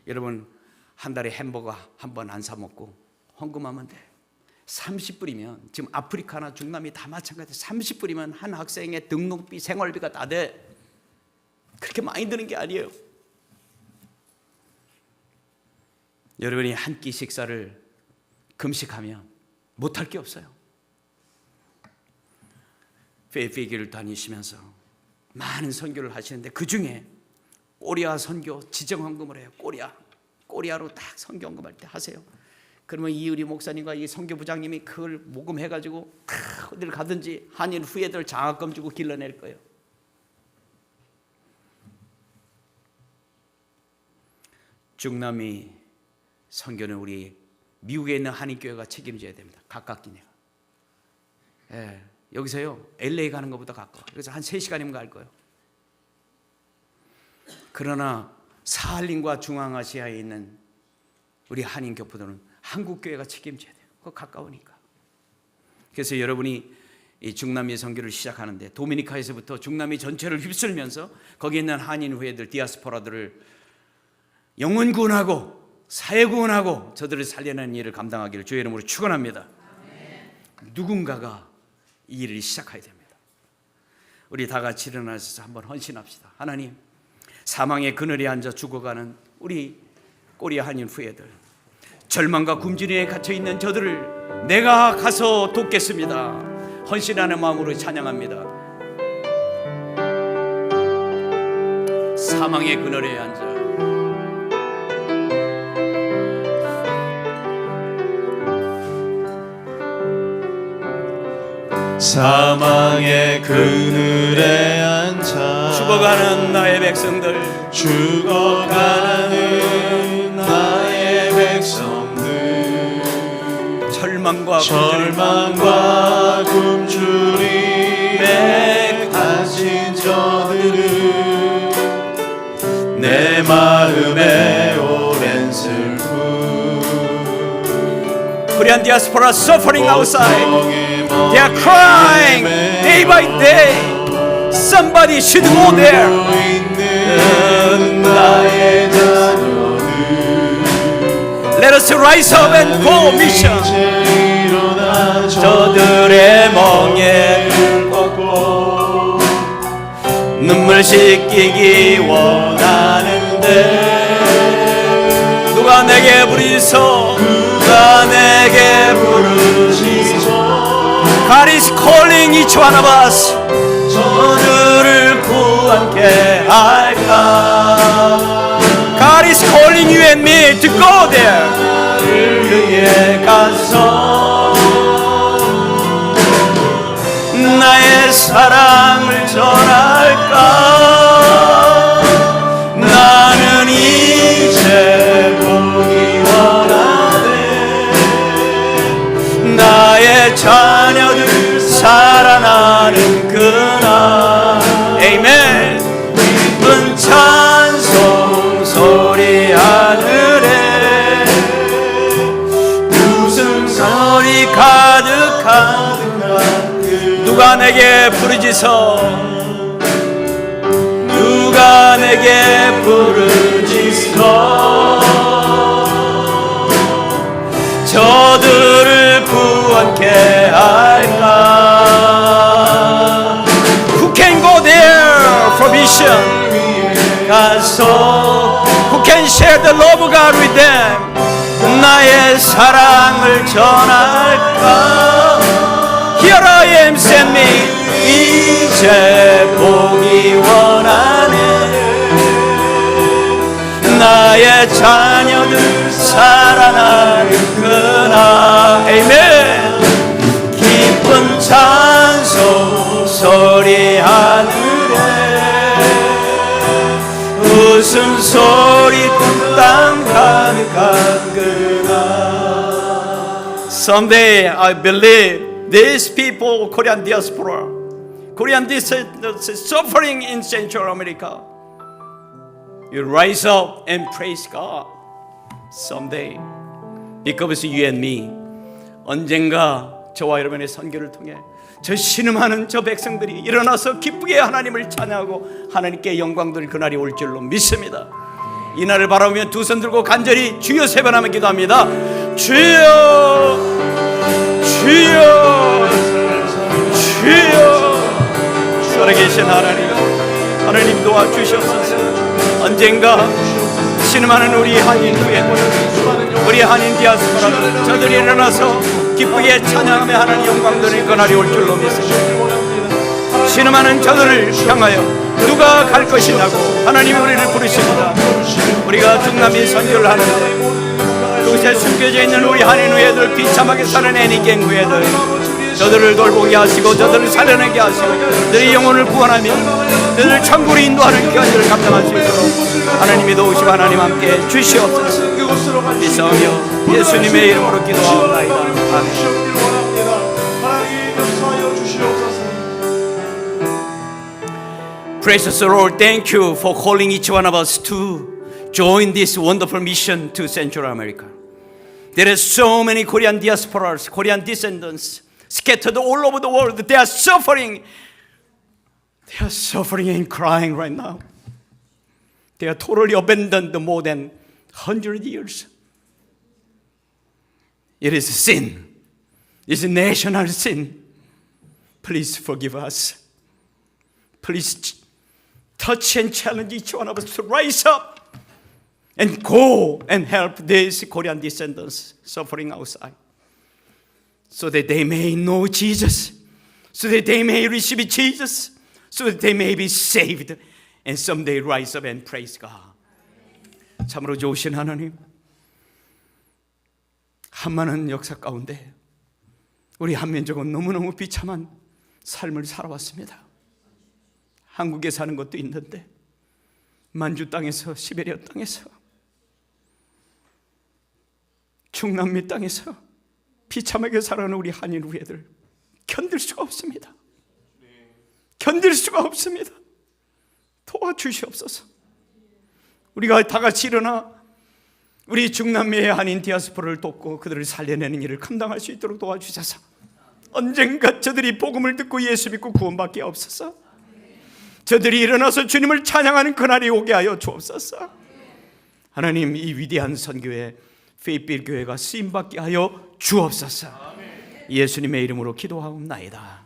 여러분 한 달에 햄버거 한 번 안 사 먹고 헌금하면 돼. 30불이면 지금 아프리카나 중남미 다 마찬가지예요. 30불이면 한 학생의 등록비, 생활비가 다 돼. 그렇게 많이 드는 게 아니에요. 여러분이 한 끼 식사를 금식하면 못할 게 없어요. 페이페이교를 다니시면서 많은 선교를 하시는데 그 중에 꼬리아 선교 지정헌금을 해요. 꼬리아로 딱 선교 헌금할 때 하세요. 그러면 이의리 목사님과 이 선교부장님이 그걸 모금해가지고 어딜 가든지 한인 후예들 장학금 주고 길러낼 거예요. 중남미 선교는 우리 미국에 있는 한인교회가 책임져야 됩니다. 가깝기네요. 여기서요 LA 가는 것보다 가까워. 그래서 한 3시간이면 갈 거예요. 그러나 사할린과 중앙아시아에 있는 우리 한인 교포들은 한국 교회가 책임져야 돼요. 그거 가까우니까. 그래서 여러분이 이 중남미 선교를 시작하는데 도미니카에서부터 중남미 전체를 휩쓸면서 거기에 있는 한인 후예들, 디아스포라들을 영혼 구원하고 사회 구원하고 저들을 살려내는 일을 감당하기를 주의 이름으로 축원합니다. 누군가가 이 일을 시작해야 됩니다. 우리 다 같이 일어나셔서 한번 헌신합시다. 하나님, 사망의 그늘에 앉아 죽어가는 우리 꼬리아 한인 후예들, 절망과 굶주림에 갇혀있는 저들을 내가 가서 돕겠습니다. 헌신하는 마음으로 찬양합니다. 사망의 그늘에 앉아 사망의 그늘에 앉아 죽어가는 나의 백성들, 죽어가는 나의 백성들, 절망과 굶주림에 갇힌 저들은 내 마음에 오랜 슬픔, Korean diaspora suffering outside. They are crying day by day. Somebody should go there. 나의 자녀들, Let us rise up and go mission. 저들의 멍에를 걷고 눈물 씻기기 원하는데 누가 내게 부르짖어 누가 내게 부르짖어 God is calling each one of us 저들을 구원케 할까 God is calling you and me to go there 그에 가서 나의 사랑을 전할까 나는 이제 보기 원하네 나의 자녀들 살아나는 그날 아멘 기쁜 찬송 소리 하늘에 웃음소리 가득한 누가 내게 부르짖어 누가 내게 부르짖어 저들을 구원케 할까 Who can go there for vision 가서 Who can share the love of God with them 나의 사랑을 전할까 Here I am, send me. 이제 보기 원하네. 나의 자녀들 살아나는 그날. 아멘. 기쁜 찬송 소리 하늘에 웃음소리 땅 가득한 그날. Someday I believe these people, Korean diaspora, Korean descendants suffering in Central America, you rise up and praise God someday because you and me. 언젠가 저와 여러분의 선교를 통해 저 신음하는 저 백성들이 일어나서 기쁘게 하나님을 찬양하고 하나님께 영광 돌릴 그날이 올 줄로 믿습니다. 이 날을 바라보며 두 손 들고 간절히 주여 세 번 하며 기도합니다. 주여 주여 주여 살아계신 하나님 도와주시옵소서. 언젠가 신음하는 우리 한인 후예들 우리 한인 디아스포라 저들이 일어나서 기쁘게 찬양하며 하나님 영광 돌릴 그날이 올 줄로 믿습니다. 신음하는 저들을 향하여 누가 갈 것이냐고 하나님이 우리를 부르십니다. 우리가 중남미 선교를 하는데 그곳에 숨겨져 있는 우리 한인 후예들 비참하게 사는 애니갱 후예들 저들을 돌보게 하시고 저들을 살려내게 하시고 저들의 영혼을 구원하며 저들을 천국으로 인도하는 귀한 일을 감당할 수 있도록 하나님이 도우시고 하나님 함께 주시옵소서. 믿사오며 예수님의 이름으로 기도하옵나이다. 아멘. Precious Lord, thank you for calling each one of us to join this wonderful mission to Central America. There are so many Korean diasporas, Korean descendants scattered all over the world. They are suffering. They are suffering and crying right now. They are totally abandoned more than 100 years. It is a sin. It's a national sin. Please forgive us. Please touch and challenge each one of us to rise up and go and help these Korean descendants suffering outside, so that they may know Jesus, so that they may receive Jesus, so that they may be saved, and someday rise up and praise God. 참으로 좋으신 하나님, 한많은 역사 가운데 우리 한민족은 너무너무 비참한 삶을 살아왔습니다. 한국에 사는 것도 있는데 만주 땅에서 시베리아 땅에서 중남미 땅에서 비참하게 살아가는 우리 한인 후예들 견딜 수가 없습니다. 견딜 수가 없습니다. 도와주시옵소서. 우리가 다 같이 일어나 우리 중남미의 한인 디아스포라를 돕고 그들을 살려내는 일을 감당할 수 있도록 도와주셔서 언젠가 저들이 복음을 듣고 예수 믿고 구원받게 하옵소서. 저들이 일어나서 주님을 찬양하는 그날이 오게 하여 주옵소서. 하나님, 이 위대한 선교회 페이필 교회가 쓰임받게 하여 주옵소서. 예수님의 이름으로 기도하옵나이다.